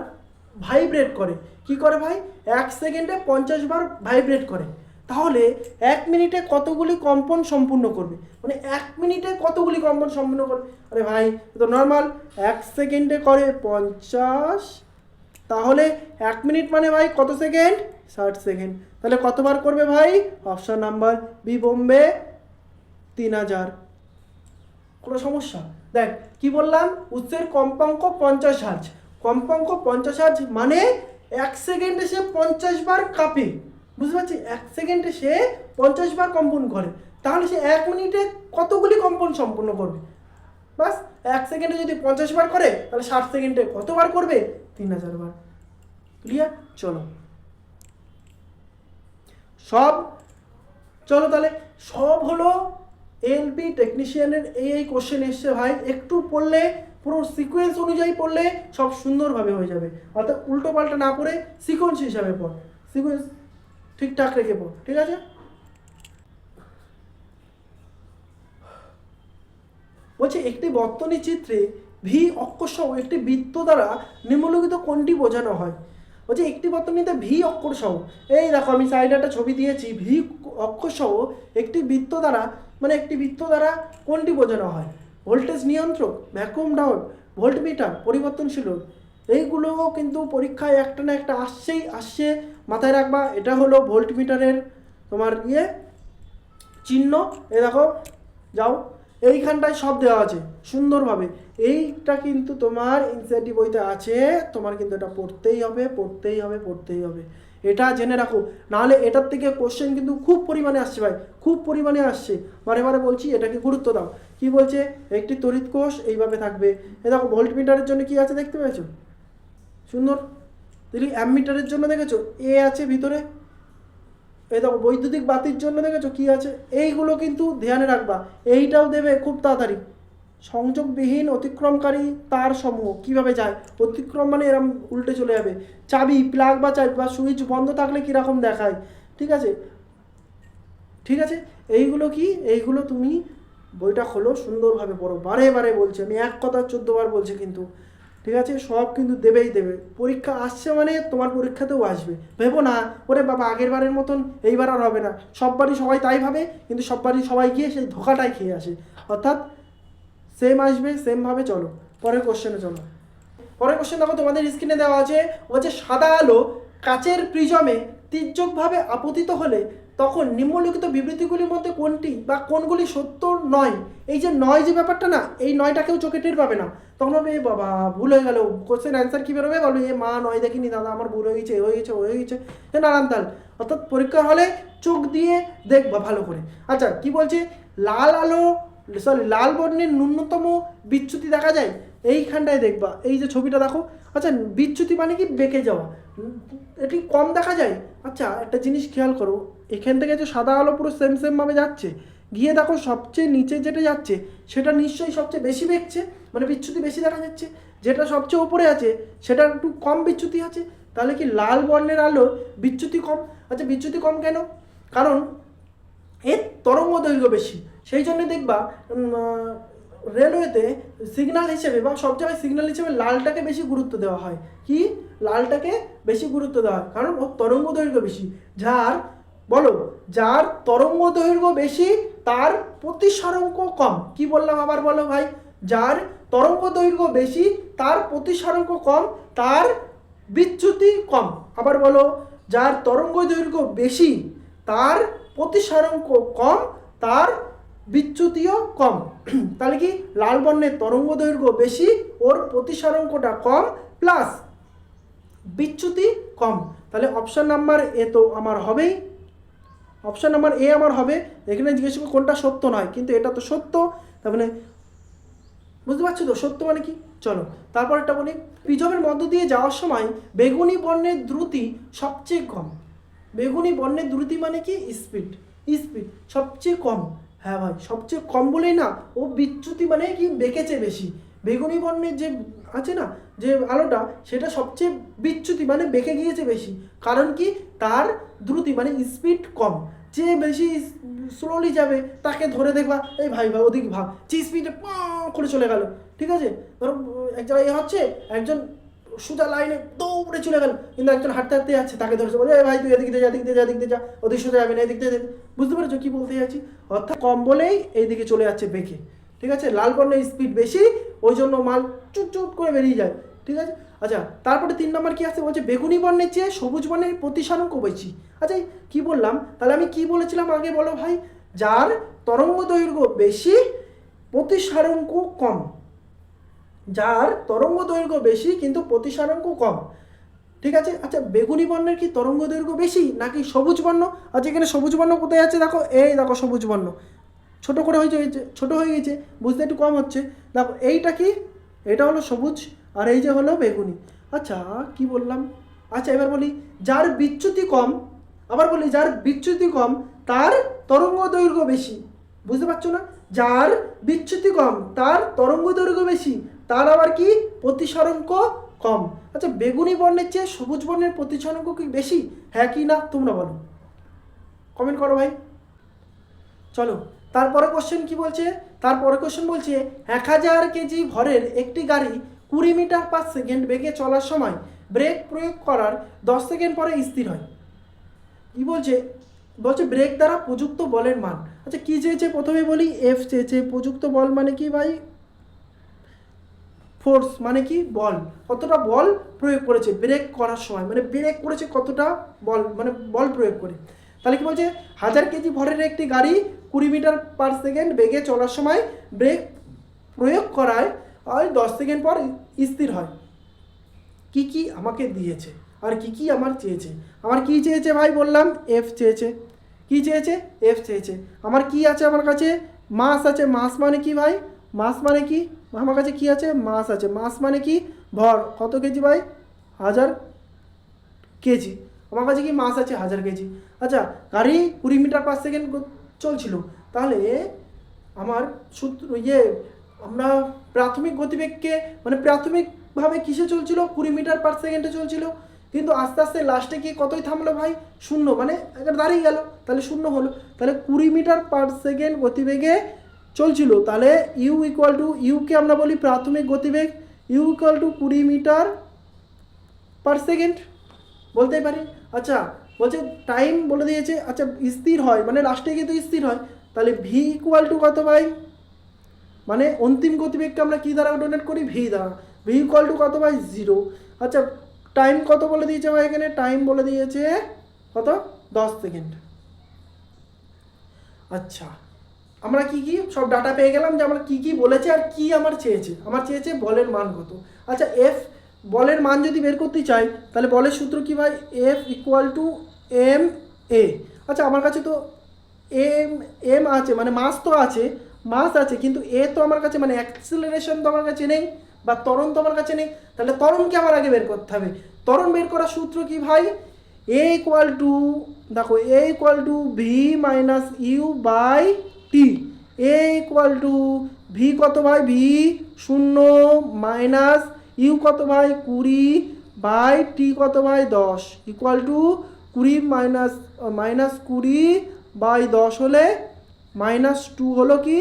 ভাইব্রেট করে। কি করে ভাই, 1 সেকেন্ডে 50 বার ভাইব্রেট করে। তাহলে 1 মিনিটে কতগুলি কম্পন সম্পূর্ণ করবে, মানে 1 মিনিটে কতগুলি কম্পন সম্পূর্ণ করবে। আরে ভাই তো নর্মাল, 1 সেকেন্ডে করে 50, তাহলে 1 মিনিট মানে ভাই কত সেকেন্ড, 60 সেকেন্ড। তাহলে কতবার করবে ভাই, অপশন নাম্বার বি বোম্বে 3000। কোনো সমস্যা, দেখ কি বললাম, উৎসের কম্পাঙ্ক 50 হার্জ। কম্পাঙ্ক 50 হার্জ মানে 1 সেকেন্ডে সে 50 বার কাঁপে, বুঝতে পারছি, 1 সেকেন্ডে সে 50 বার কম্পন করে। তাহলে সে 1 মিনিটে কতগুলি কম্পন সম্পূর্ণ করবে, বাস 1 সেকেন্ডে যদি 50 বার করে তাহলে 60 সেকেন্ডে কতবার করবে, 3000 বার। ক্লিয়ার, চলো সব, চলো তাহলে সব হলো এলপি টেকনিশিয়ানের এই কোশ্চেন এসছে ভাই। একটু পড়লে, পুরো সিকোয়েন্স অনুযায়ী পড়লে সব সুন্দরভাবে হয়ে যাবে। অর্থাৎ উল্টো পাল্টা না পড়ে সিকোয়েন্স হিসাবে পড়, সিকোয়েন্স ঠিকঠাক রেখে পড়, ঠিক আছে। বলছে একটি বর্তনী চিত্রে ভি অক্ষ সহ একটি বৃত্ত দ্বারা নিম্নলিখিত কোণটি বোঝানো হয়। বলছে একটি বর্তনীতে ভি অক্ষর সহ, এই দেখো আমি সাইডে একটা ছবি দিয়েছি, ভি অক্ষর সহ একটি বৃত্ত দ্বারা, মানে একটি বৃত্ত দ্বারা কোনটি বোঝানো হয়? ভোল্টেজ নিয়ন্ত্রক, ভ্যাকুয়াম ডায়োড, ভোল্টমিটার, পরিবর্তনশীল রোধ। এইগুলো কিন্তু পরীক্ষায় একটা না একটা আসছে, মাথায় রাখবা। এটা হলো ভোল্টমিটারের তোমার চিহ্ন, এই দেখো যাও, এইখানটায় সব দেওয়া আছে সুন্দরভাবে। এইটা কিন্তু তোমার এনসিইআরটি বইতে আছে, তোমার কিন্তু এটা পড়তেই হবে। এটা জেনে রাখো, নাহলে এটার থেকে কোশ্চেন কিন্তু খুব পরিমাণে আসছে ভাই, খুব পরিমাণে আসছে। বারে বলছি এটাকে গুরুত্ব দাও। কি বলছে? একটি তড়িৎ কোষ এইভাবে থাকবে। এ দেখো ভোল্টমিটারের জন্য কি আছে দেখতে পেয়েছো? সুন্দর। দেখি অ্যামমিটারের জন্য দেখেছো এ আছে ভিতরে। এই দেখো বৈদ্যুতিক বাতির জন্য দেখেছো কি আছে। এইগুলো কিন্তু ধ্যানে রাখবা। এইটাও দেবে খুব তাড়াতাড়ি। সংযোগবিহীন অতিক্রমকারী তার সমূহ কিভাবে যায়? অতিক্রম মানে এরম উল্টে চলে যাবে। চাবি, প্লাগ বা চাবি বা সুইচ বন্ধ থাকলে কীরকম দেখায়, ঠিক আছে? এইগুলো কি? এইগুলো তুমি বইটা খোলো, সুন্দরভাবে পড়ো। বারে বলছি আমি, এক কথা 14 বার বলছি কিন্তু, ঠিক আছে? সব কিন্তু দেবেই দেবে। পরীক্ষা আসছে মানে তোমার পরীক্ষাতেও আসবে। ভেবো না ওরে বাবা আগের বারের মতন এইবার আর হবে না। সববারই সবাই তাই ভাবে, কিন্তু সববারই সবাই গিয়ে সেই ধোকাটাই খেয়ে আসে। অর্থাৎ সেম আসবে, সেমভাবে চলো। পরের কোশ্চেনে চলো। পরের কোশ্চেন দেখো তোমাদের স্ক্রিনে দেওয়া আছে, বলছে সাদা আলো কাচের প্রিজমে তির্যকভাবে আপতিত হলে তখন নিম্নলিখিত বিবৃতিগুলির মধ্যে কোনটি বা কোনগুলি সত্য নয়? এই যে নয় যে ব্যাপারটা না, এই নয়টা কেউ চোখে টের পাবে না। তখন হবে এ বাবা ভুল হয়ে গেল, কোশ্চেন অ্যান্সার কী বেরোবে বলো? এ মা নয় দেখিনি দাদা, আমার ভুল হয়ে গেছে নানান তাল। অর্থাৎ পরীক্ষার হলে চোখ দিয়ে দেখবা ভালো করে। আচ্ছা কি বলছে? লাল বর্ণের ন্যূনতম বিচ্যুতি দেখা যায় এইখানটায় দেখবা। এই যে ছবিটা দেখো। আচ্ছা বিচ্যুতি মানে কি? বেঁকে যাওয়া, এটি কম দেখা যায়। আচ্ছা একটা জিনিস খেয়াল করো, এখান থেকে যে সাদা আলো পুরো সেমভাবে যাচ্ছে, গিয়ে দেখো সবচেয়ে নিচে যেটা যাচ্ছে সেটা নিশ্চয়ই সবচেয়ে বেশি বেঁকছে, মানে বিচ্যুতি বেশি দেখা যাচ্ছে। যেটা সবচেয়ে উপরে আছে সেটা একটু কম বিচ্যুতি আছে। তাহলে কি লাল বর্ণের আলোর বিচ্যুতি কম? আচ্ছা বিচ্যুতি কম কেন? কারণ এর তরঙ্গ দৈর্ঘ্য বেশি। সেই জন্য দেখবা রেলওয়েতে সিগন্যাল হিসেবে বা সব জায়গায় সিগন্যাল হিসেবে লালটাকে বেশি গুরুত্ব দেওয়া হয়। কি? লালটাকে বেশি গুরুত্ব দেওয়া হয়, কারণ ওর তরঙ্গ দৈর্ঘ্য বেশি। যার তরঙ্গ দৈর্ঘ্য বেশি তার প্রতিসরাঙ্ক কম। কি বললাম আবার বলো ভাই? যার তরঙ্গ দৈর্ঘ্য বেশি তার প্রতিসরাঙ্ক কম, তার বিচ্যুতি কম। আবার বলো, যার তরঙ্গ দৈর্ঘ্য বেশি তার প্রতিসরাঙ্ক কম, তার বিচ্যুতিও কম। তাহলে কি? লাল বর্ণের তরঙ্গ দৈর্ঘ্য বেশি, ওর প্রতিসরাঙ্কটা কম, প্লাস বিচ্যুতি কম। তাহলে অপশান নাম্বার এ তো আমার হবেই, অপশান নাম্বার এ আমার হবে। এখানে জিজ্ঞেস করবো কোনটা সত্য নয়, কিন্তু এটা তো সত্য। তার মানে বুঝতে পারছো তো সত্য মানে কি? চলো তারপর একটা বলি, প্রিজমের মধ্য দিয়ে যাওয়ার সময় বেগুনি বর্ণের দ্রুতি সবচেয়ে কম। বেগুনি বর্ণের দ্রুতি মানে কি? স্পিড সবচেয়ে কম। হ্যাঁ ভাই, সবচেয়ে কম বলেই না ও বিচ্যুতি মানে কি বেঁকেছে বেশি। বেগুনি বর্ণের যে আছে না যে আলোটা, সেটা সবচেয়ে বিচ্যুতি মানে বেঁকে গিয়েছে বেশি। কারণ কি? তার দ্রুতি মানে স্পিড কম। যে বেশি স্লোলি যাবে তাকে ধরে দেখবা এই ভাই ওদিক ভাগ, যে স্পিডে করে চলে গেল, ঠিক আছে? ধরো এক জায়গায় হচ্ছে, একজন সোজা লাইনে দৌড়ে চলে গেল, কিন্তু একজন হাঁটতে যাচ্ছে, তাকে ধরেছে, বলে ভাই তুই এদিক দিয়ে যা, ওদিক সোজা যাবে না, এদিক দিয়ে। বুঝতে পেরেছো কি বলতে চাইছি? অর্থাৎ কম বলেই এইদিকে চলে যাচ্ছে বেঁকে, ঠিক আছে? লাল বর্ণের স্পিড বেশি, ওই জন্য মাল চুপ করে বেরিয়ে যায়, ঠিক আছে? আচ্ছা তারপরে 3 নম্বর কি আছে? বলছে বেগুনি বর্ণের চেয়ে সবুজ বর্ণের প্রতিসরাঙ্ক বেশি। আচ্ছা কি বললাম? তাহলে আমি কি বলেছিলাম আগে বলো ভাই? যার তরঙ্গ দৈর্ঘ্য বেশি, প্রতিসরাঙ্ক কম। যার তরঙ্গ দৈর্ঘ্য বেশি কিন্তু প্রতিসরাঙ্ক কম, ঠিক আছে? আচ্ছা বেগুনি বর্ণের কি তরঙ্গ দৈর্ঘ্য বেশি নাকি সবুজ বর্ণ? আচ্ছা এখানে সবুজ বর্ণ কোথায় আছে দেখো, এই দেখো সবুজ বর্ণ ছোটো হয়ে গেছে, বুঝতে একটু কম হচ্ছে। দেখো এইটা কি? এটা হলো সবুজ, আর এই যে হলো বেগুনি। আচ্ছা কি বললাম? আচ্ছা এবার বলি, যার বিচ্যুতি কম, আবার বলি যার বিচ্যুতি কম তার তরঙ্গ দৈর্ঘ্য বেশি। বুঝতে পারছো না? যার বিচ্যুতি কম তার তরঙ্গ দৈর্ঘ্য বেশি, তার আবার কি? প্রতিসরাঙ্ক কম। আচ্ছা বেগুনি বর্ণের চেয়ে সবুজ বর্ণের প্রতিসরাঙ্ক কি বেশি? হ্যাঁ কি না তোমরা বলো, কমেন্ট করো ভাই। চলো তারপরে কোশ্চেন কি বলছে? তারপরে কোশ্চেন বলছে 1000 কেজি ভরের একটি গাড়ি 20 মিটার/সেকেন্ড বেগে চলার সময় ব্রেক প্রয়োগ করার 10 সেকেন্ড পরে স্থির হয়। কি বলছে? বলছে ব্রেক দ্বারা প্রযুক্ত বলের মান। আচ্ছা কি চেয়েছে প্রথমে বলি, এফ চেয়েছে। প্রযুক্ত বল মানে কি ভাই? ফোর্স মানে কি? বল। কতটা বল প্রয়োগ করেছে ব্রেক করার সময়, মানে ব্রেক করেছে কতটা বল, মানে বল প্রয়োগ করে। তাহলে কি বলছে? 1000 কেজি ভরের একটি গাড়ি 20 মিটার পার সেকেন্ড বেগে চলার সময় ব্রেক প্রয়োগ করায় 10 সেকেন্ড পর স্থির হয়। কি কি আমাকে দিয়েছে আর কি কি আমার চেয়েছে? আমার কি চেয়েছে ভাই? বললাম এফ চেয়েছে। কি চেয়েছে? এফ চেয়েছে। আমার কি আছে? আমার কাছে মাস আছে। মাস মানে কি ভাই? মাস মানে কি? আমার কাছে কি আছে? মাস আছে। মাস মানে কি? ভর। কত কেজি ভাই? 1000 কেজি। আমার কাছে কি মাস আছে? 1000 কেজি। আচ্ছা গাড়ি 20 মিটার পার সেকেন্ড চলছিল, তাহলে আমার সূত্র আমরা প্রাথমিক গতিবেগকে, মানে প্রাথমিকভাবে কিসে চলছিল? 20 মিটার পার সেকেন্ডে চলছিল, কিন্তু আস্তে আস্তে লাস্টে গিয়ে কতই থামলো ভাই? 0, মানে একবার দাঁড়িয়ে গেল, তাহলে 0 হলো। তাহলে 20 মিটার পার সেকেন্ড গতিবেগে চলছিল, তাহলে ইউ ইকুয়াল টু, ইউকে আমরা বলি প্রাথমিক গতিবেগ, u equal to 20 metre per second বলতেই পারি। আচ্ছা বলছে টাইম বলে দিয়েছে। আচ্ছা স্থির হয় মানে লাস্টে গিয়ে তো স্থির হয়, তাহলে ভি ইকুয়াল টু কত ভাই? মানে অন্তিম গতিবেগকে আমরা কী দ্বারা ডোনেট করি? ভি দ্বারা। ভি ইকুয়াল টু কত ভাই? 0। আচ্ছা টাইম কত বলে দিয়েছে ভাই? এখানে টাইম বলে দিয়েছে কত? 10 সেকেন্ড। আচ্ছা আমরা কি কি সব ডাটা পেয়ে গেলাম যে আমরা কি কি বলেছে আর কি আমার চেয়েছে। আমার চেয়েছে বলের মান কত। আচ্ছা এফ, বলের মান যদি বের করতে চাই তাহলে বলের সূত্র কি ভাই? F equal to M A. আচ্ছা আমার কাছে তো এম এম আছে, মানে মাস তো আছে, মাস আছে, কিন্তু এ তো আমার কাছে, মানে অ্যাক্সিলারেশন তো আমার কাছে নেই, বা ত্বরণ তো আমার কাছে নেই। তাহলে ত্বরণকে আমার আগে বের করতে হবে। ত্বরণ বের করার সূত্র কি ভাই? এ ইকুয়াল টু, দেখো A equal to V minus U by T. A equal to V কত ভাই? ভি 0 মাইনাস ইউ কত ভাই? 20 বাই টি কত ভাই? 10 ইকুয়াল টু 20 মাইনাস 20 বাই 10 হলে -2 হলো কি?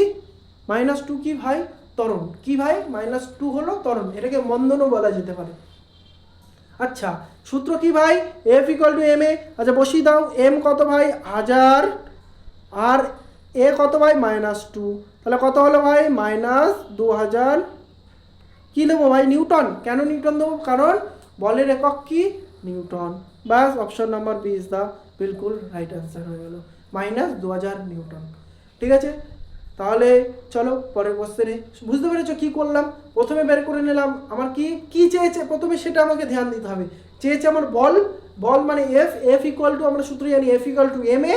-2 কি ভাই? ত্বরণ। কি ভাই? -2 হলো ত্বরণ। এটাকে মন্দনও বলা যেতে পারে। আচ্ছা সূত্র কি ভাই? F equal to M A. আচ্ছা বসিয়ে দাও। এম কত ভাই? 1000, আর এ কত ভাই? -2। তাহলে কত হলো ভাই? -2000। কী দেবো ভাই? নিউটন। কেন নিউটন দেবো? কারণ বলের একক কি? নিউটন। বাস option number B is the বিলকুল রাইট অ্যান্সার হয়ে গেল, -2000 নিউটন। ঠিক আছে, তাহলে চলো পরের কোশ্চেনে। বুঝতে পেরেছো কী করলাম? প্রথমে বের করে নিলাম আমার কি কি চেয়েছে, প্রথমে সেটা আমাকে ধ্যান দিতে হবে। চেয়েছে আমার বল, বল মানে এফ, এফ ইকুয়াল টু আমরা সূত্র জানি F equal to M A.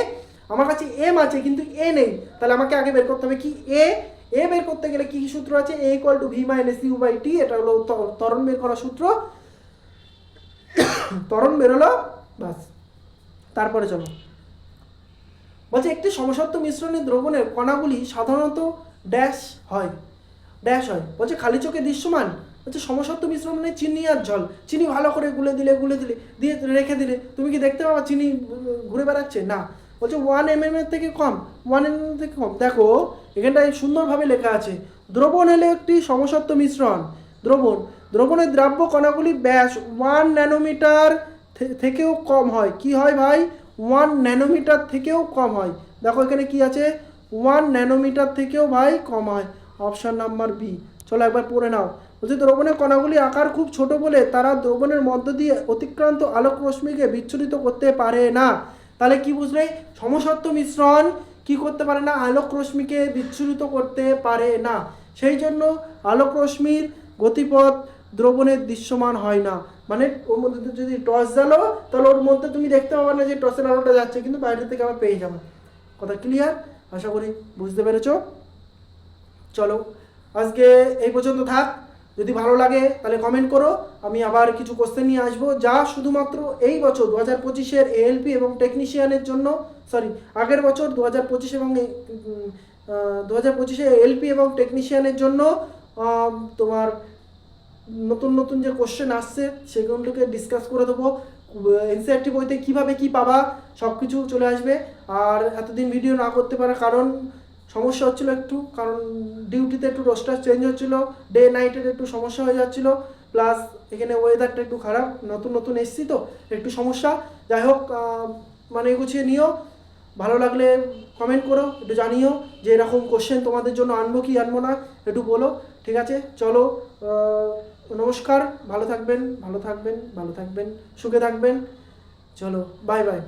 আমার কাছে এম আছে কিন্তু এ নেই, তাহলে আমাকে আগে বের করতে হবে কি? এ। এ বের করতে গেলে কি সূত্র আছে? A equal to V minus U by T. এটা হলো ত্বরণ বের করার সূত্র। ত্বরণ বেরোলো, বাস। তারপরে চলো বলছে একটি সমসত্ব মিশ্রণের দ্রবণের কণাগুলি সাধারণত ড্যাশ হয়, ড্যাশ হয়। বলছে খালি চোখে দৃশ্যমান। বলছে সমসত্ব মিশ্রণ মানে চিনি আর জল। চিনি ভালো করে গুলে দিলে দিয়ে রেখে দিলে তুমি কি দেখতে পাবা চিনি ঘুরে বেড়াচ্ছে? না। বলছে 1 mm এর থেকে কম, 1 mm থেকে কম। দেখো এখানটায় সুন্দরভাবে লেখা আছে দ্রবণ হলে একটি সমসত্ব মিশ্রণ। দ্রবণের দ্রাব্য কণাগুলি ব্যাস 1 ন্যানোমিটার থেকেও কম হয়। কি হয় ভাই? 1 ন্যানোমিটার থেকেও কম হয়। দেখো এখানে কি আছে? 1 ন্যানোমিটার থেকেও ভাই কম হয়। Option number B. চলো একবার পড়ে নাও। বলছে দ্রবণের কণাগুলি আকার খুব ছোট বলে তারা দ্রবণের মধ্য দিয়ে অতিক্রান্ত আলোক রশ্মিকে বিচ্ছুরিত করতে পারে না। তাহলে কি বুঝলে? সমসত্ব মিশ্রণ কি করতে পারে না? আলোক রশ্মিকে বিচ্ছুরিত করতে পারে না। সেই জন্য আলোক রশ্মির গতিপথ দ্রবণের দৃশ্যমান হয় না। মানে ওর মধ্যে যদি টর্চ জ্বালো তাহলে ওর মধ্যে তুমি দেখতে পাবে না যে টর্চের আলোটা যাচ্ছে, কিন্তু বাইরে থেকে আবার পেয়ে যাবে। কথা ক্লিয়ার? আশা করি বুঝতে পেরেছো। চলো আজকে এই পর্যন্ত থাক। যদি ভালো লাগে তাহলে কমেন্ট করো, আমি আবার কিছু কোশ্চেন নিয়ে আসবো যা শুধুমাত্র এই বছর 2025-এর এএলপি এবং টেকনিশিয়ানের জন্য, আগের বছর 2025 এবং 2025-এ এএলপি এবং টেকনিশিয়ানের জন্য তোমার নতুন নতুন যে কোশ্চেন আসছে সেগুলোকে ডিসকাস করে দেবো। এনসিইআরটি বইতে কীভাবে কী পাবা সব কিছু চলে আসবে। আর এতদিন ভিডিও না করতে পারার কারণ সমস্যা হচ্ছিলো একটু, কারণ ডিউটিতে একটু রোস্টার চেঞ্জ হচ্ছিলো, ডে নাইটের একটু সমস্যা হয়ে যাচ্ছিলো। প্লাস এখানে ওয়েদারটা একটু খারাপ, নতুন নতুন এসছি তো একটু সমস্যা। যাই হোক মানে গুছিয়ে নিও, ভালো লাগলে কমেন্ট করো, একটু জানিও যে এরকম কোশ্চেন তোমাদের জন্য আনবো কি আনবো না, একটু বলো। ঠিক আছে, চলো, নমস্কার, ভালো থাকবেন, ভালো থাকবেন, ভালো থাকবেন, সুখে থাকবেন, চলো, বাই বাই।